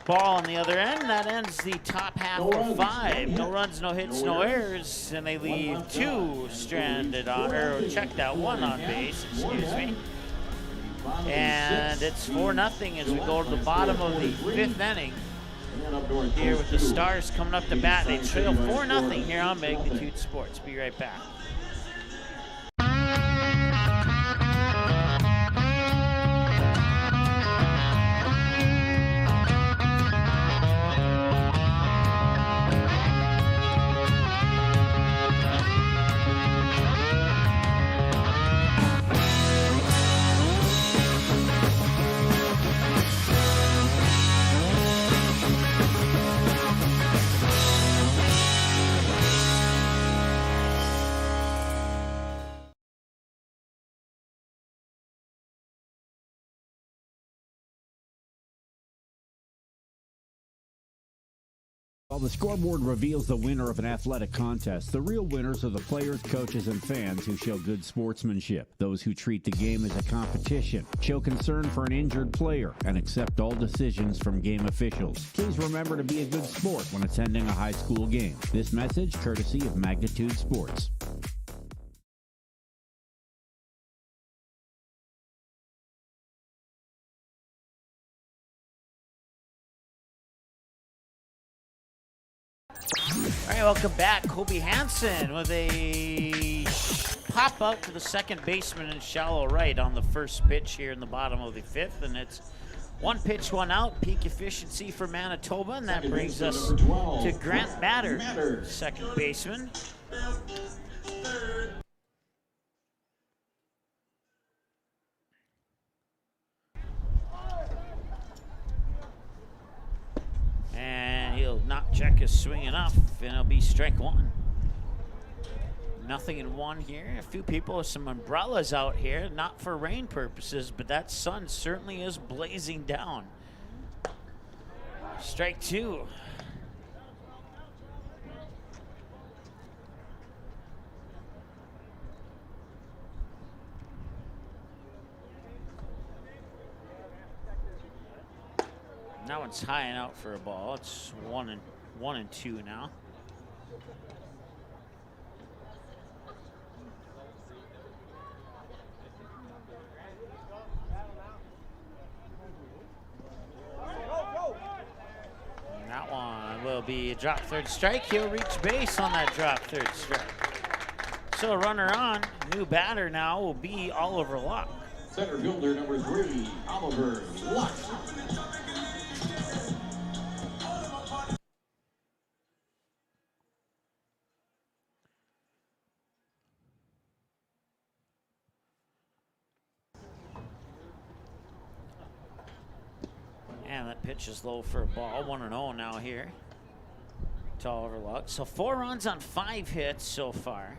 ball on the other end. That ends the top half of 5. No runs, no hits, no errors. And they leave 2 stranded on, or checked out, 1 on base, excuse me. And it's 4-0 as we go to the bottom of the 5th inning. Here with the Stars coming up to bat. They trail 4-0 here on Magnitude Sports. Be right back. While the scoreboard reveals the winner of an athletic contest, the real winners are the players, coaches, and fans who show good sportsmanship. Those who treat the game as a competition, show concern for an injured player, and accept all decisions from game officials. Please remember to be a good sport when attending a high school game. This message courtesy of Magnitude Sports. All right, welcome back. Kobe Hansen with a pop out to the second baseman in shallow right on the first pitch here in the bottom of the 5th, and it's 1 pitch, 1 out, peak efficiency for Manitoba, and that brings us to Grant Matter, second baseman. And he'll not check his swing enough, and it'll be strike 1. 0-1 here. A few people with some umbrellas out here, not for rain purposes, but that sun certainly is blazing down. Strike 2. That one's high and out for a ball. It's 1-2 now. And that one will be a drop third strike. He'll reach base on that drop third strike. So a runner on, new batter now will be Oliver Luck. Center fielder number 3, Oliver Luck. And that pitch is low for a ball. 1-0 now here to Oliver Luck. So 4 runs on 5 hits so far.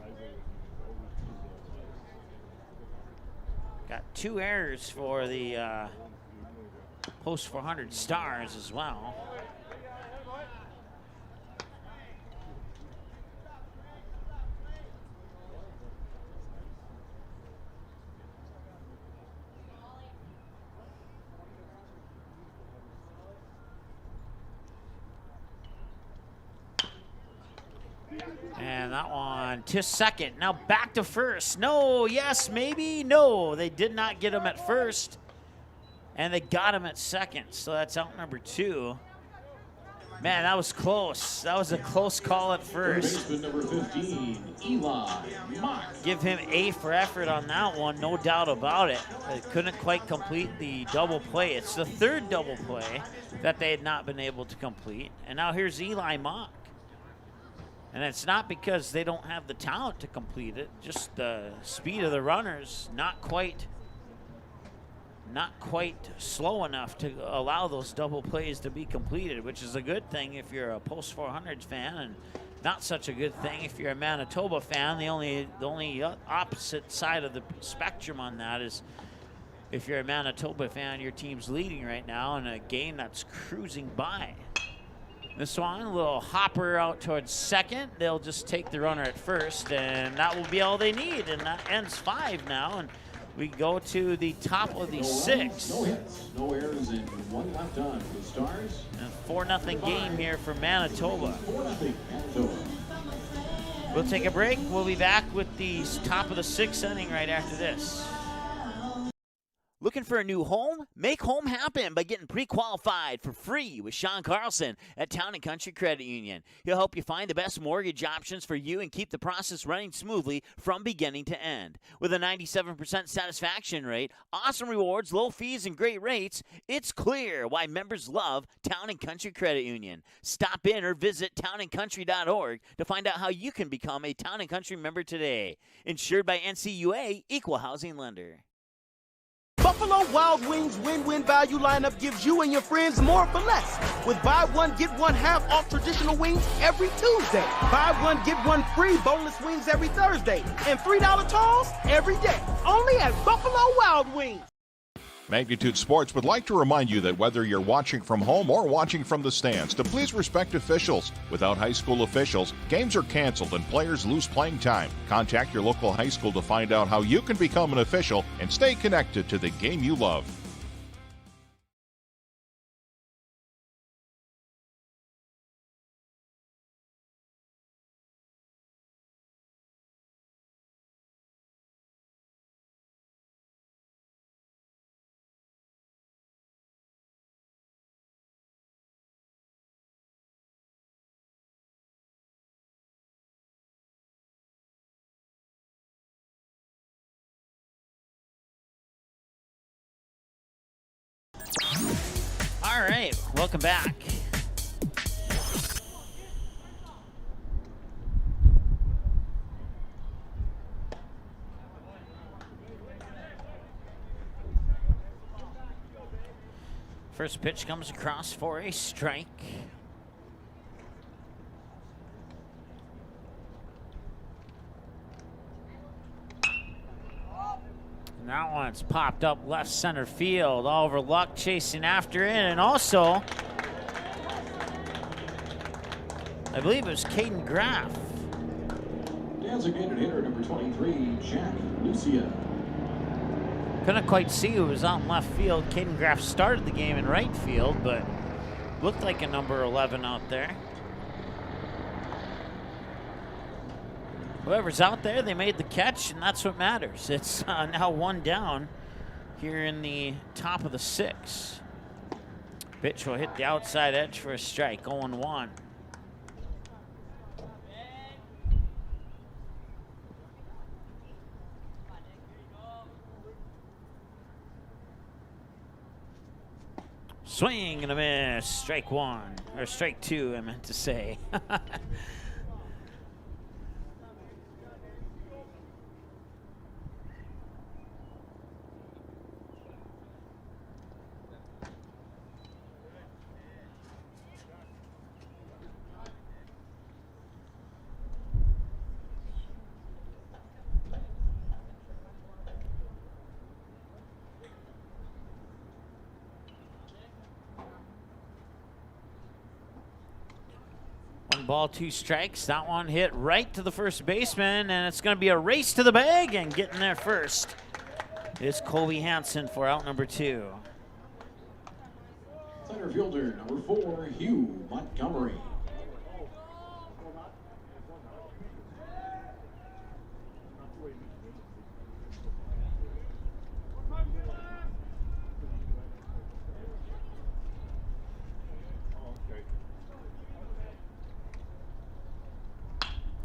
Got 2 errors for the post 400 Stars as well. And that one to second. Now back to first. No, yes, maybe, no. They did not get him at first, and they got him at second. So that's out number 2. Man, that was close. That was a close call at first. Baseman number 15, Eli Mock. Give him A for effort on that one, no doubt about it. They couldn't quite complete the double play. It's the 3rd double play that they had not been able to complete. And now here's Eli Mock. And it's not because they don't have the talent to complete it, just the speed of the runners, not quite slow enough to allow those double plays to be completed, which is a good thing if you're a post 400s fan, and not such a good thing if you're a Manitoba fan. The only opposite side of the spectrum on that is if you're a Manitoba fan, your team's leading right now in a game that's cruising by. This one, a little hopper out towards second. They'll just take the runner at first, and that will be all they need. And that ends 5 now, and we go to the top of the 6th. No hits, no errors, and 1 left on for the Stars. And 4-0 game here for Manitoba. 4-0 Manitoba. We'll take a break. We'll be back with the top of the 6th inning right after this. Looking for a new home? Make home happen by getting pre-qualified for free with Sean Carlson at Town & Country Credit Union. He'll help you find the best mortgage options for you and keep the process running smoothly from beginning to end. With a 97% satisfaction rate, awesome rewards, low fees, and great rates, it's clear why members love Town & Country Credit Union. Stop in or visit townandcountry.org to find out how you can become a Town & Country member today. Insured by NCUA, Equal Housing Lender. Buffalo Wild Wings win-win value lineup gives you and your friends more for less. With buy one, get one half off traditional wings every Tuesday. Buy one, get one free boneless wings every Thursday. And $3 tolls every day. Only at Buffalo Wild Wings. Magnitude Sports would like to remind you that whether you're watching from home or watching from the stands, to please respect officials. Without high school officials, games are canceled and players lose playing time. Contact your local high school to find out how you can become an official and stay connected to the game you love. All right, welcome back. First pitch comes across for a strike. And that one's popped up left center field. Oliver Luck chasing after it, and also, I believe it was Caden Graff. Designated hitter number 23, Jack Lucia. Couldn't quite see who was out in left field. Caden Graff started the game in right field, but looked like a number 11 out there. Whoever's out there, they made the catch, and that's what matters. It's now 1 down here in the top of the 6th. Pitch will hit the outside edge for a strike, 0-1. Swing and a miss, strike 1, or strike 2, I meant to say. ball, 2 strikes. That one hit right to the first baseman, and it's going to be a race to the bag, and getting there first is Colby Hansen for out number 2. Center fielder number 4, Hugh Montgomery.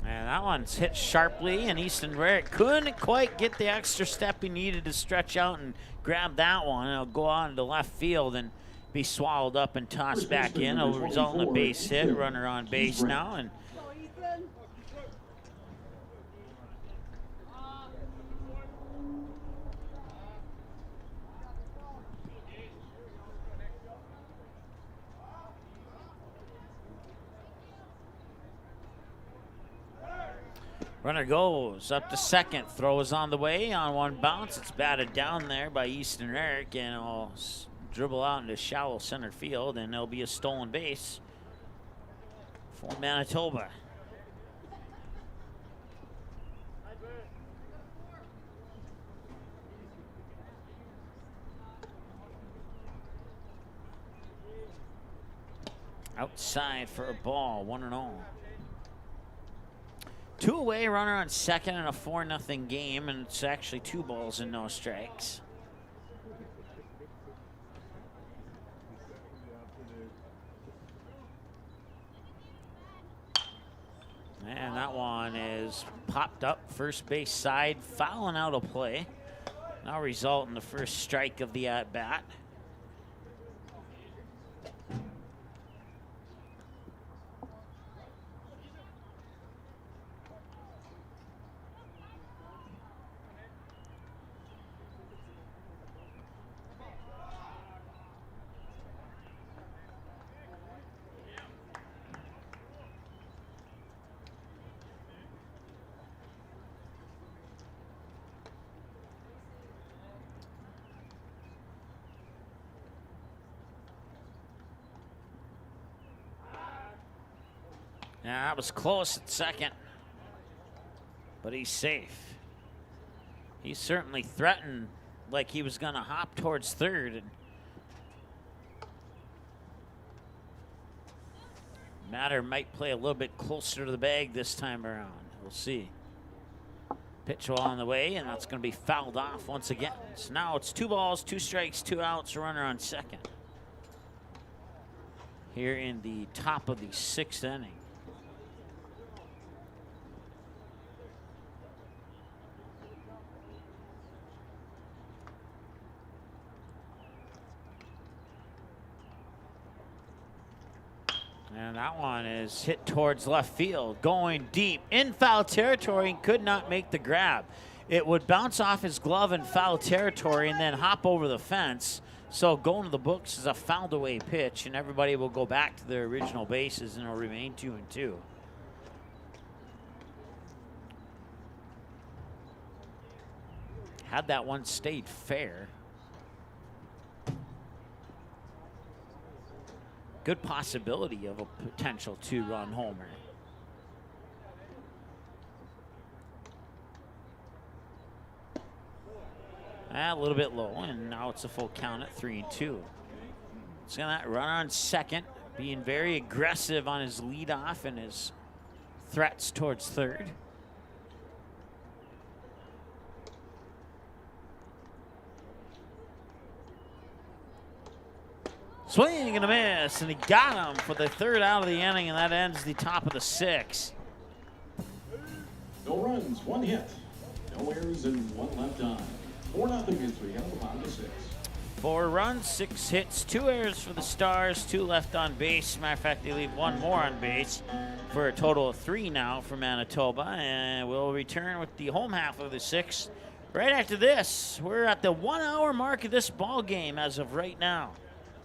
And that one's hit sharply, and Easton Rarick couldn't quite get the extra step he needed to stretch out and grab that one. It'll go on to left field and be swallowed up and tossed back in. It'll result in a base hit, runner on base now. And runner goes up to second, throw is on the way on one bounce. It's batted down there by Easton Rarick, and it'll dribble out into shallow center field, and there'll be a stolen base for Manitoba. Outside for a ball, 1-0. 2 away, runner on second in a 4-0 game, and it's actually 2 balls and no strikes. And that one is popped up first base side, fouling out a play. Now result in the first strike of the at-bat. Yeah, that was close at second, but he's safe. He certainly threatened like he was going to hop towards third. And Matter might play a little bit closer to the bag this time around. We'll see. Pitch on the way, and that's going to be fouled off once again. So now it's 2 balls, 2 strikes, 2 outs, runner on second. Here in the top of the 6th inning. And that one is hit towards left field, going deep in foul territory, and could not make the grab. It would bounce off his glove in foul territory and then hop over the fence. So going to the books is a fouled away pitch, and everybody will go back to their original bases, and it'll remain 2-2. Had that one stayed fair, good possibility of a potential 2-run homer. A little bit low, and now it's a full count at 3-2. It's gonna run on second, being very aggressive on his leadoff and his threats towards third. Swing and a miss, and he got him for the 3rd out of the inning, and that ends the top of the 6th. No runs, 1 hit, no errors, and 1 left on. 4-0 as we have the bottom of the 6th. 4 runs, 6 hits, 2 errors for the Stars, 2 left on base. Matter of fact, they leave 1 more on base for a total of 3 now for Manitoba, and we'll return with the home half of the 6th right after this. We're at the 1-hour mark of this ball game as of right now.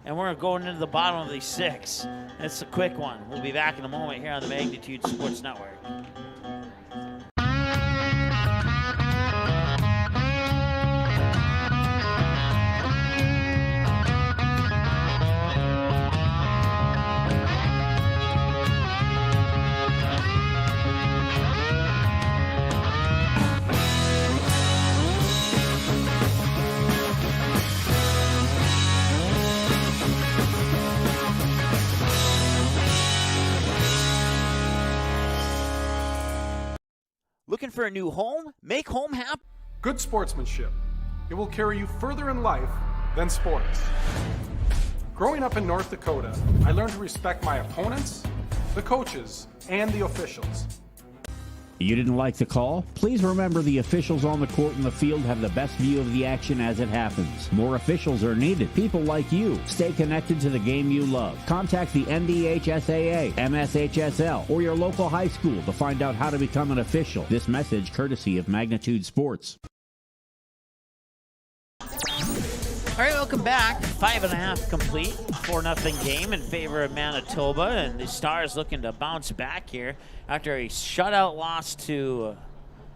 And we're going into the bottom of the 6th. It's a quick one. We'll be back in a moment here on the Magnitude Sports Network. for a new home? Make home happen. Good sportsmanship. It will carry you further in life than sports. Growing up in North Dakota, I learned to respect my opponents, the coaches, and the officials. You didn't like the call? Please remember the officials on the court and the field have the best view of the action as it happens. More officials are needed. People like you. Stay connected to the game you love. Contact the NDHSAA, MSHSL, or your local high school to find out how to become an official. This message courtesy of Magnitude Sports. All right, welcome back. 5.5 complete. 4-0 game in favor of Manitoba, and the Stars looking to bounce back here after a shutout loss to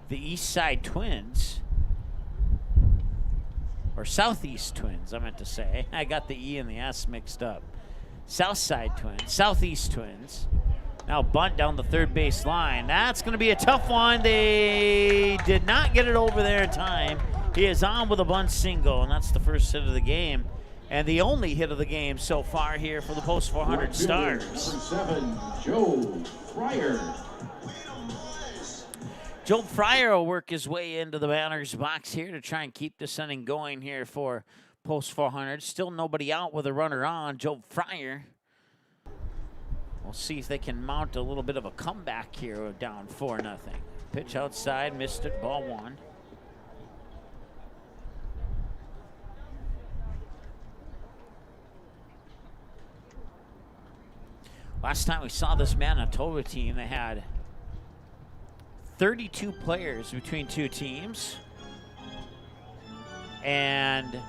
the East Side Twins. Or Southeast Twins, I meant to say. I got the E and the S mixed up. South Side Twins, Southeast Twins. Now bunt down the third base line. That's going to be a tough one. They did not get it over there in time. He is on with a bunt single, and that's the first hit of the game. And the only hit of the game so far here for the Post 400 Stars. Number 7, Joe Fryer. Joe Fryer will work his way into the batter's box here to try and keep this inning going here for Post 400. Still nobody out with a runner on. Joe Fryer. We'll see if they can mount a little bit of a comeback here down 4-0. Pitch outside, missed it, ball one. Last time we saw this Manitoba team, they had 32 players between two teams. And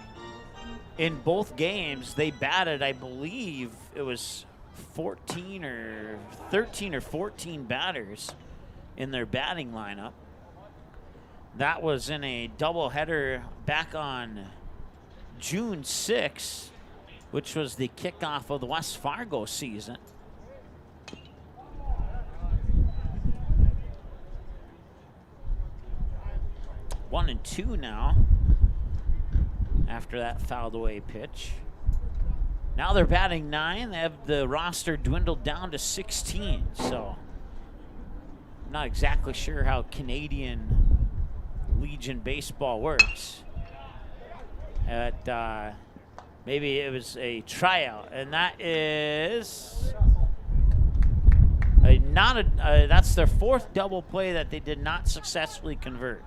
in both games, they batted, I believe it was 13 or 14 batters in their batting lineup. That was in a doubleheader back on June 6th, which was the kickoff of the West Fargo season. One and two now after that fouled away pitch. Now they're batting 9. They have the roster dwindled down to 16. So I'm not exactly sure how Canadian Legion baseball works. Maybe it was a tryout, and that is that's their fourth double play that they did not successfully convert.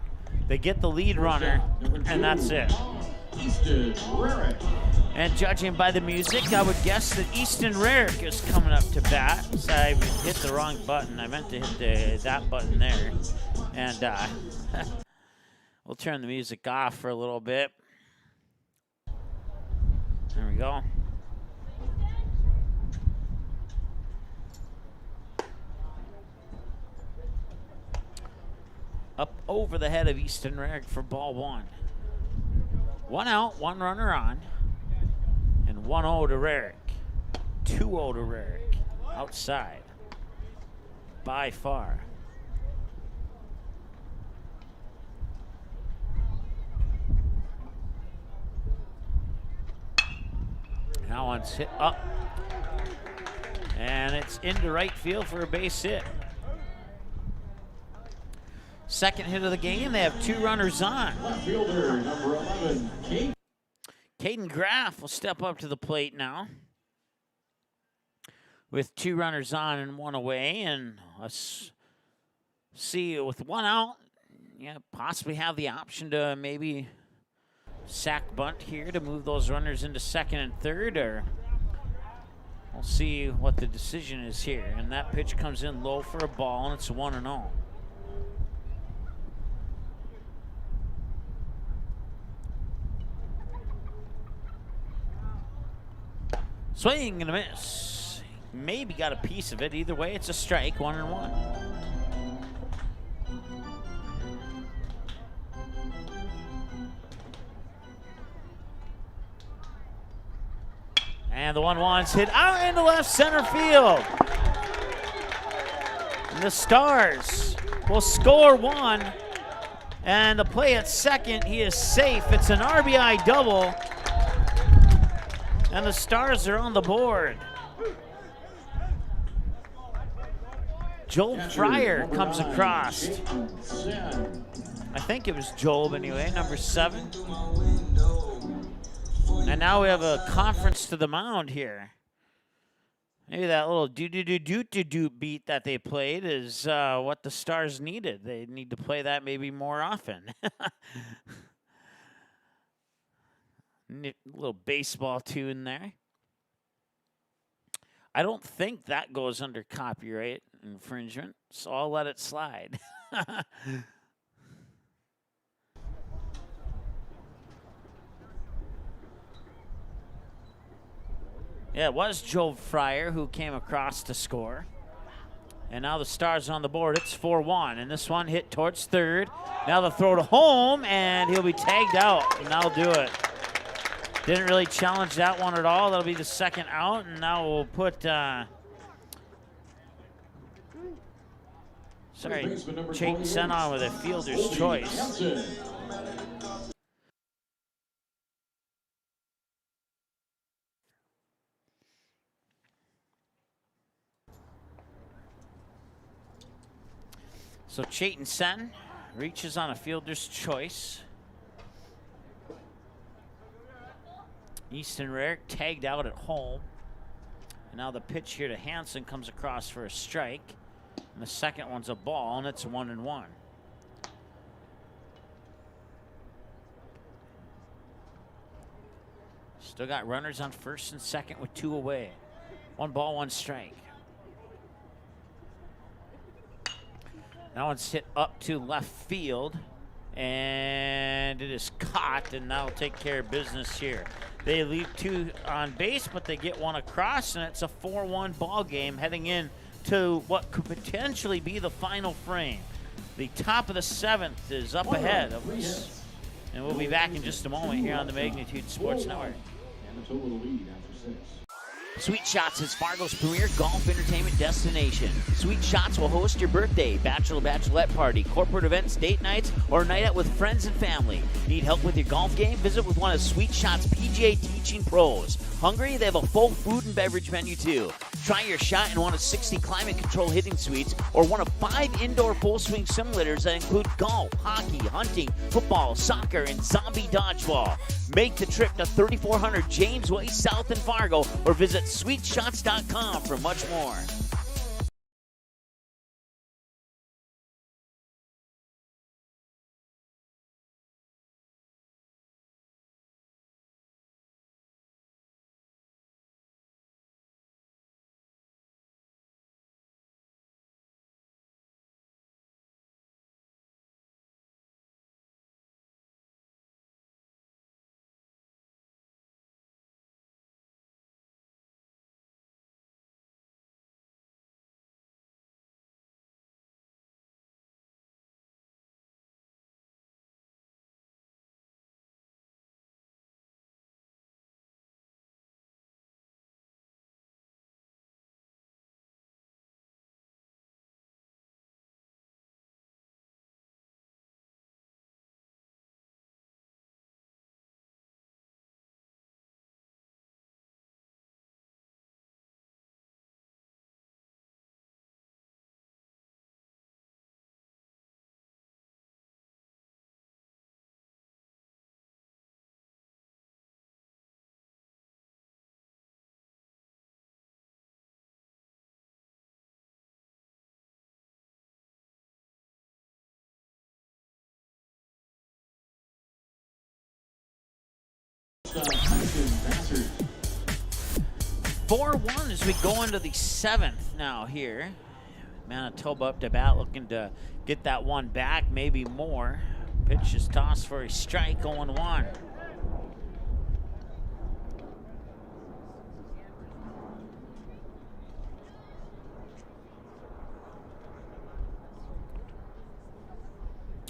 They get the lead runner, and that's it. And judging by the music, I would guess that Easton Rarick is coming up to bat. So I hit the wrong button. I meant to hit that button there. And we'll turn the music off for a little bit. There we go. Up over the head of Easton Rarick for ball one. 1 out, 1 runner on, and 1-0 to Rarick. 2-0 to Rarick. Outside. By far. Now one's hit up. And it's into right field for a base hit. Second hit of the game, they have 2 runners on. Left fielder, number 11, Caden Graff will step up to the plate now with 2 runners on and 1 away. And let's see, with 1 out, possibly have the option to maybe sack bunt here to move those runners into second and third, or we'll see what the decision is here. And that pitch comes in low for a ball, and it's 1-0. Swing and a miss. Maybe got a piece of it. Either way, it's a strike, 1-1. And the 1-1's hit out into left center field. And the Stars will score 1. And the play at second, he is safe. It's an RBI double. And the Stars are on the board. Joel Fryer comes across. I think it was Joel anyway, number 7. And now we have a conference to the mound here. Maybe that little do-do-do-do-do-do beat that they played is what the Stars needed. They need to play that maybe more often. Little baseball tune there. I don't think that goes under copyright infringement, so I'll let it slide. Yeah, it was Joe Fryer who came across to score. And now the Stars on the board. It's 4-1, and this one hit towards third. Now the throw to home, and he'll be tagged out, and that'll do it. Didn't really challenge that one at all. That'll be the second out, and now we'll put, Chayton sent on with a fielder's choice. So Chayton Sen reaches on a fielder's choice. Easton Rarick tagged out at home. And now the pitch here to Hansen comes across for a strike. And the second one's a ball, and it's 1-1. Still got runners on first and second with 2 away. 1 ball, 1 strike. That one's hit up to left field, and it is caught, and that'll take care of business here. They leave 2 on base, but they get 1 across, and it's a 4-1 ball game heading in to what could potentially be the final frame. The top of the 7th is up ahead of us, and we'll be back in just a moment here on the Magnitude Sports Network. Manitoba will lead after 6. Sweet Shots is Fargo's premier golf entertainment destination. Sweet Shots will host your birthday, bachelorette party, corporate events, date nights, or a night out with friends and family. Need help with your golf game? Visit with one of Sweet Shots' PGA teaching pros. Hungry? They have a full food and beverage menu too. Try your shot in one of 60 climate control hitting suites or one of 5 indoor full swing simulators that include golf, hockey, hunting, football, soccer, and zombie dodgeball. Make the trip to 3400 James Way South in Fargo or visit sweetshots.com for much more. Bassard. 4-1 as we go into the 7th now here. Manitoba up to bat, looking to get that one back, maybe more. Pitch is tossed for a strike, 0-1.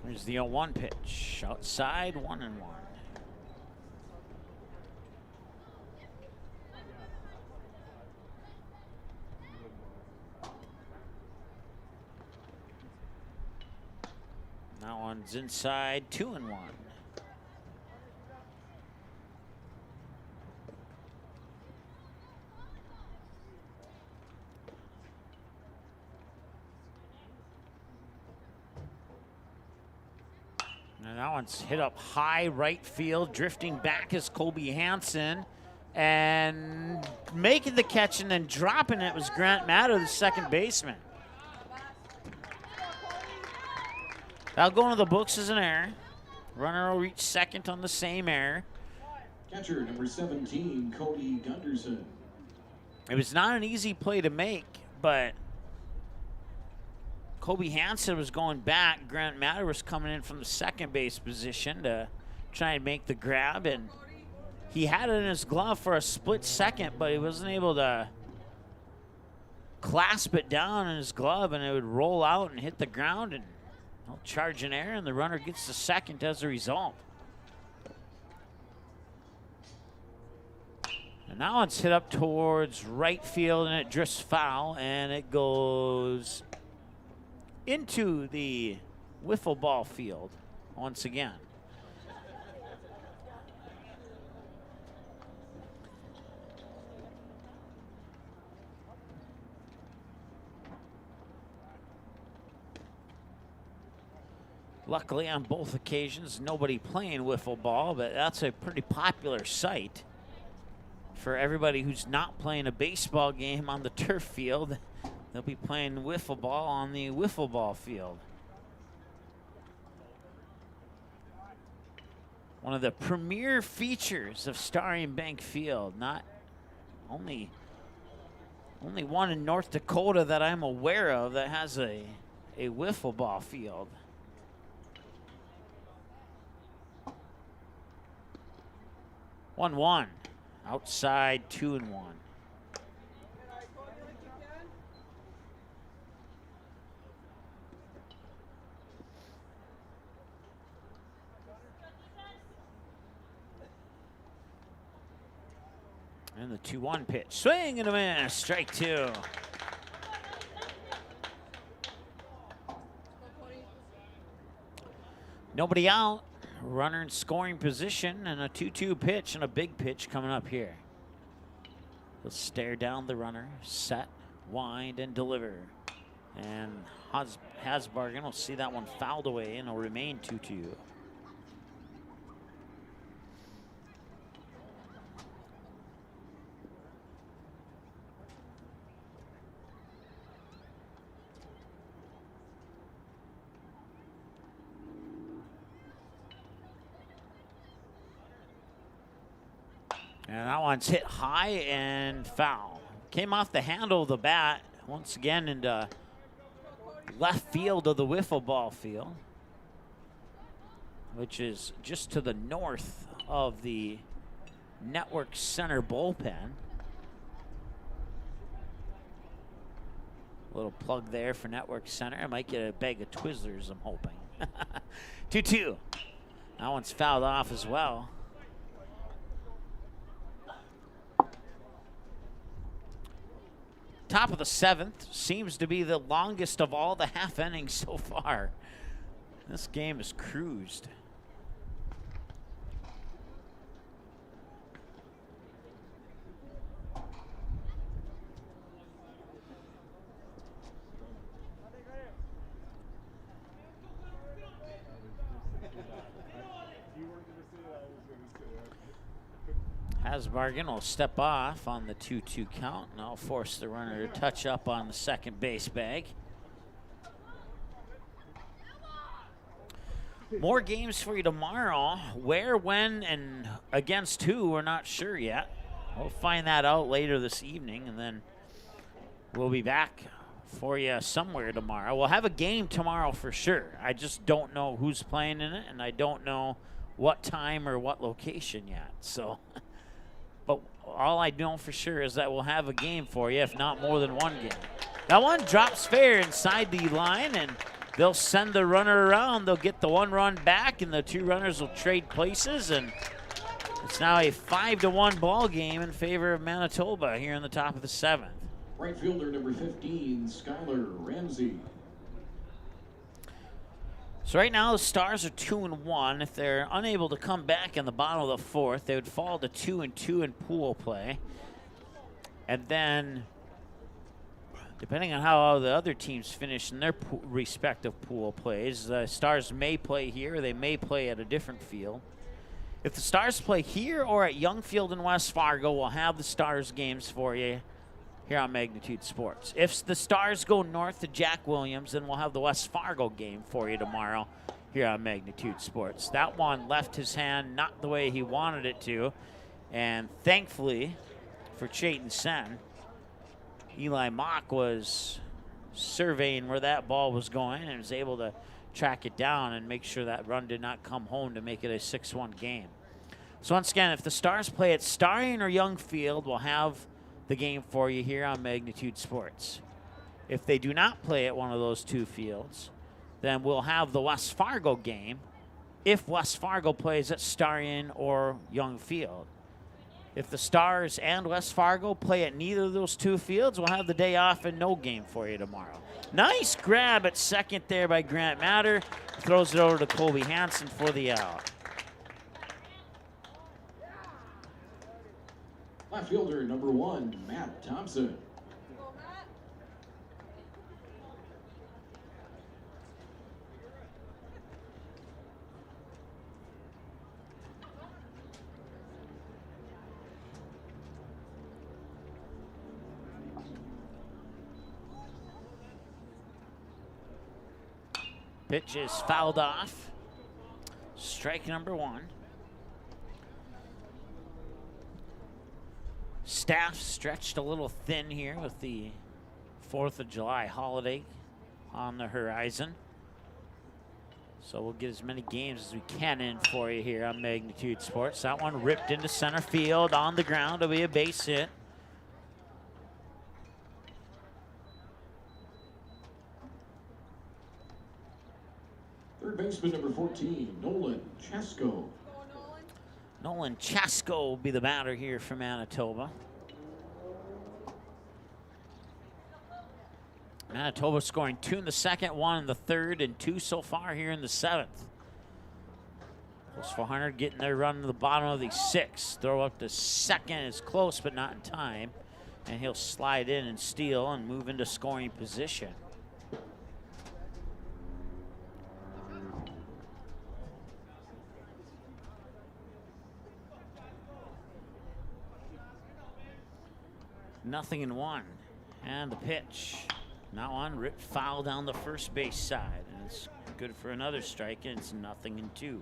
Here's the 0-1 pitch. Outside, 1-1. That one's inside, 2-1. That one's hit up high right field. Drifting back is Kobe Hansen. And making the catch and then dropping it was Grant Matter, the second baseman. That'll go into the books as an error. Runner will reach second on the same error. Catcher number 17, Cody Gunderson. It was not an easy play to make, but Kobe Hansen was going back. Grant Matter was coming in from the second base position to try and make the grab, and he had it in his glove for a split second, but he wasn't able to clasp it down in his glove, and it would roll out and hit the ground, and he'll charge an error, and the runner gets the second as a result. And now it's hit up towards right field, and it drifts foul, and it goes into the wiffle ball field once again. Luckily, on both occasions, nobody playing wiffle ball, but that's a pretty popular sight for everybody who's not playing a baseball game on the turf field. They'll be playing wiffle ball on the wiffle ball field. One of the premier features of Starry Bank Field. Not only one in North Dakota that I'm aware of that has a wiffle ball field. 1-1. Outside 2-1. And the 2-1 pitch. Swing and a miss. Strike two. Nobody out. Runner in scoring position, and a 2-2 pitch and a big pitch coming up here. He'll stare down the runner, set, wind, and deliver. And Hasbargen will see that one fouled away, and it'll remain 2-2. And that one's hit high and foul. Came off the handle of the bat once again into left field of the wiffle ball field, which is just to the north of the Network Center bullpen. A little plug there for Network Center. I might get a bag of Twizzlers, I'm hoping. 2-2. That one's fouled off as well. Top of the seventh seems to be the longest of all the half innings so far. This game has cruised. Hasbargen will step off on the 2-2 count, and I'll force the runner to touch up on the second base bag. More games for you tomorrow. Where, when, and against who, we're not sure yet. We'll find that out later this evening, and then we'll be back for you somewhere tomorrow. We'll have a game tomorrow for sure. I just don't know who's playing in it, and I don't know what time or what location yet. So, but all I know for sure is that we'll have a game for you, if not more than one game. That one drops fair inside the line, and they'll send the runner around. They'll get the one run back, and the two runners will trade places, and it's now a 5-1 ball game in favor of Manitoba here in the top of the seventh. Right fielder number 15, Skylar Ramsey. So right now the Stars are 2-1. If they're unable to come back in the bottom of the fourth, they would fall to 2-2 in pool play. And then depending on how the other teams finish in their respective pool plays, the Stars may play here, or they may play at a different field. If the Stars play here or at Young Field in West Fargo, we'll have the Stars games for you here on Magnitude Sports. If the Stars go north to Jack Williams, then we'll have the West Fargo game for you tomorrow here on Magnitude Sports. That one left his hand not the way he wanted it to, and thankfully for Chayton Sen, Eli Mock was surveying where that ball was going and was able to track it down and make sure that run did not come home to make it a 6-1 game. So once again, if the Stars play at Starion or Young Field, we'll have the game for you here on Magnitude Sports. If they do not play at one of those two fields, then we'll have the West Fargo game if West Fargo plays at Starion or Young Field. If the Stars and West Fargo play at neither of those two fields, we'll have the day off and no game for you tomorrow. Nice grab at second there by Grant Matter. Throws it over to Colby Hansen for the out. Left fielder number 1, Matt Thompson. Pitch is fouled off. Strike number 1. Staff stretched a little thin here with the 4th of July holiday on the horizon. So we'll get as many games as we can in for you here on Magnitude Sports. That one ripped into center field on the ground. It'll be a base hit. Third baseman number 14, Nolan Chesko. Nolan Chesko will be the batter here for Manitoba. Manitoba scoring 2 in the second, 1 in the third, and 2 so far here in the 7th. Plus 400 getting their run to the bottom of the 6th. Throw up to second is close, but not in time. And he'll slide in and steal and move into scoring position. Nothing in 1. And the pitch. That one ripped foul down the first base side. And it's good for another strike, and it's 0-2.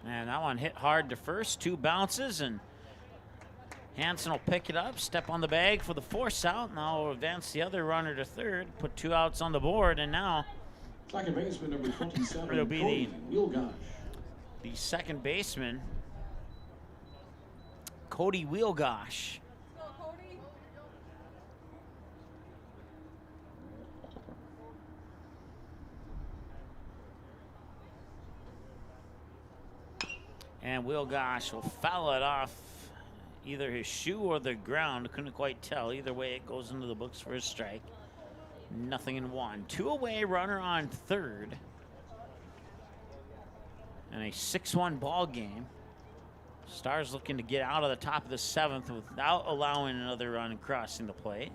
And that one hit hard to first, 2 bounces, and Hansen will pick it up, step on the bag for the force out. Now advance the other runner to third, put 2 outs on the board, and now second baseman number 27, it'll be Cody Wheelgosh. The second baseman, Cody Wheelgosh. And Wheelgosh will foul it off either his shoe or the ground. Couldn't quite tell. Either way, it goes into the books for a strike. 0-1. 2 away, runner on third. And a 6-1 ball game. Stars looking to get out of the top of the 7th without allowing another run crossing the plate.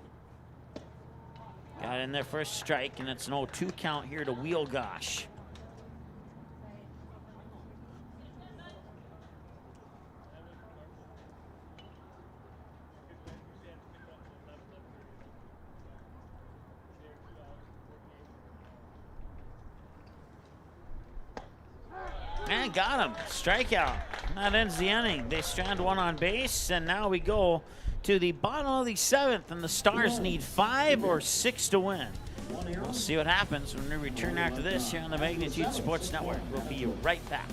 Got in there for a strike, and it's an 0-2 count here to Wheelgosh. And got him. Strikeout. That ends the inning. They strand 1 on base, and now we go to the bottom of the 7th, and the Stars need 5 or 6 to win. We'll see what happens when we return after this here on the Magnitude Sports Network. We'll be right back.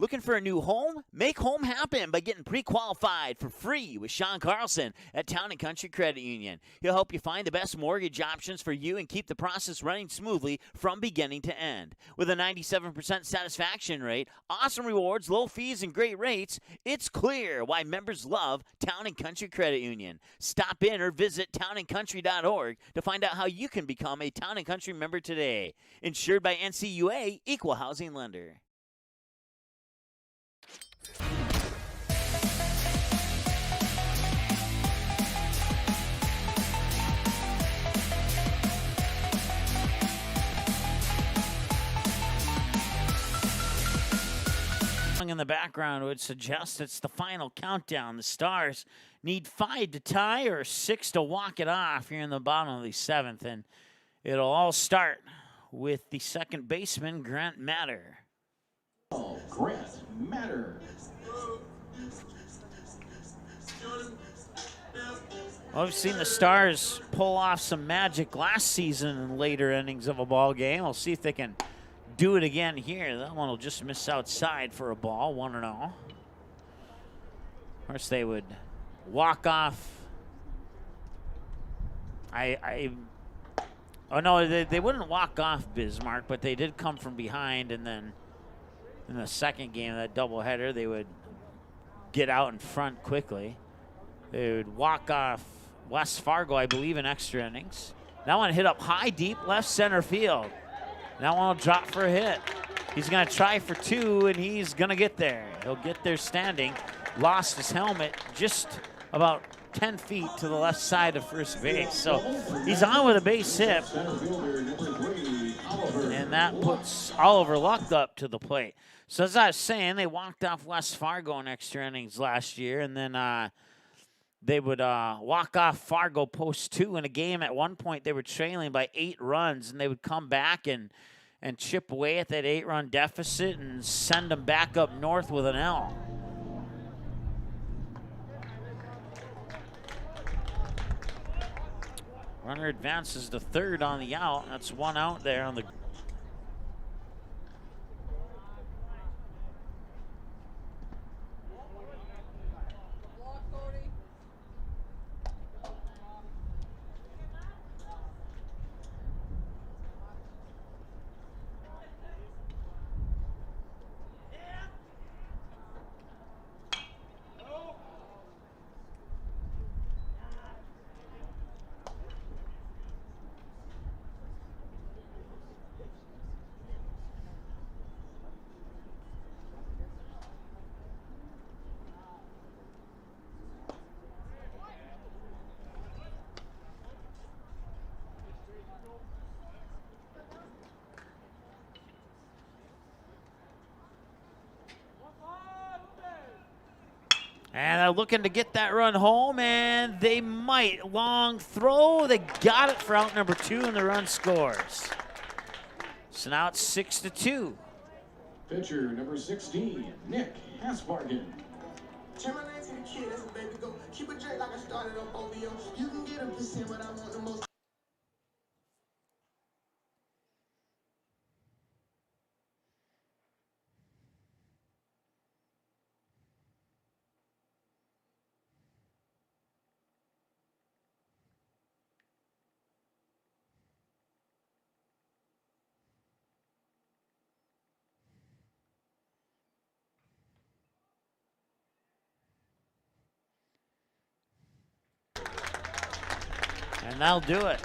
Looking for a new home? Make home happen by getting pre-qualified for free with Sean Carlson at Town & Country Credit Union. He'll help you find the best mortgage options for you and keep the process running smoothly from beginning to end. With a 97% satisfaction rate, awesome rewards, low fees, and great rates, it's clear why members love Town & Country Credit Union. Stop in or visit townandcountry.org to find out how you can become a Town & Country member today. Insured by NCUA, Equal Housing Lender. In the background would suggest it's the final countdown. The Stars need 5 to tie or 6 to walk it off here in the bottom of the 7th, and it'll all start with the second baseman, Grant Matter. Oh, Grant Matter. Well, we've seen the Stars pull off some magic last season in later innings of a ball game. We'll see if they can do it again here. That one will just miss outside for a ball, 1-0. Of course, they would walk off. Oh, no, they wouldn't walk off Bismarck, but they did come from behind, and then in the second game, that doubleheader, they would get out in front quickly. They would walk off West Fargo, I believe, in extra innings. That one hit up high, deep left center field. That one will drop for a hit. He's going to try for 2, and he's going to get there. He'll get there standing. Lost his helmet just about 10 feet to the left side of first base. So he's on with a base hit. And that puts Oliver Luck up to the plate. So as I was saying, they walked off West Fargo in extra innings last year, and then they would walk off Fargo post 2 in a game. At one point, they were trailing by 8 runs, and they would come back and chip away at that 8-run deficit and send them back up north with an L. Runner advances to third on the out. That's 1 out there on the. And they're looking to get that run home, and they might. Long throw. They got it for out number 2, and the run scores. So now it's 6-2. Pitcher number 16, Nick Hasbargen. Turn my name to the kid, that's a baby go. Keep it straight like I started up OVO. You can get a percent, but I want the most. And that'll do it.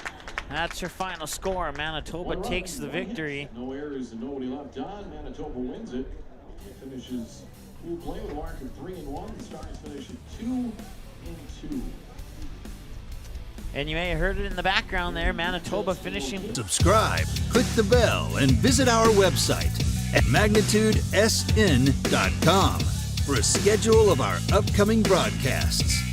That's your final score. Manitoba takes the victory. No errors and nobody left on. Manitoba wins it. It finishes full play with a mark of 3-1. The Stars finish at 2-2. And you may have heard it in the background there. Manitoba finishing. Subscribe, click the bell, and visit our website at magnitudesn.com for a schedule of our upcoming broadcasts.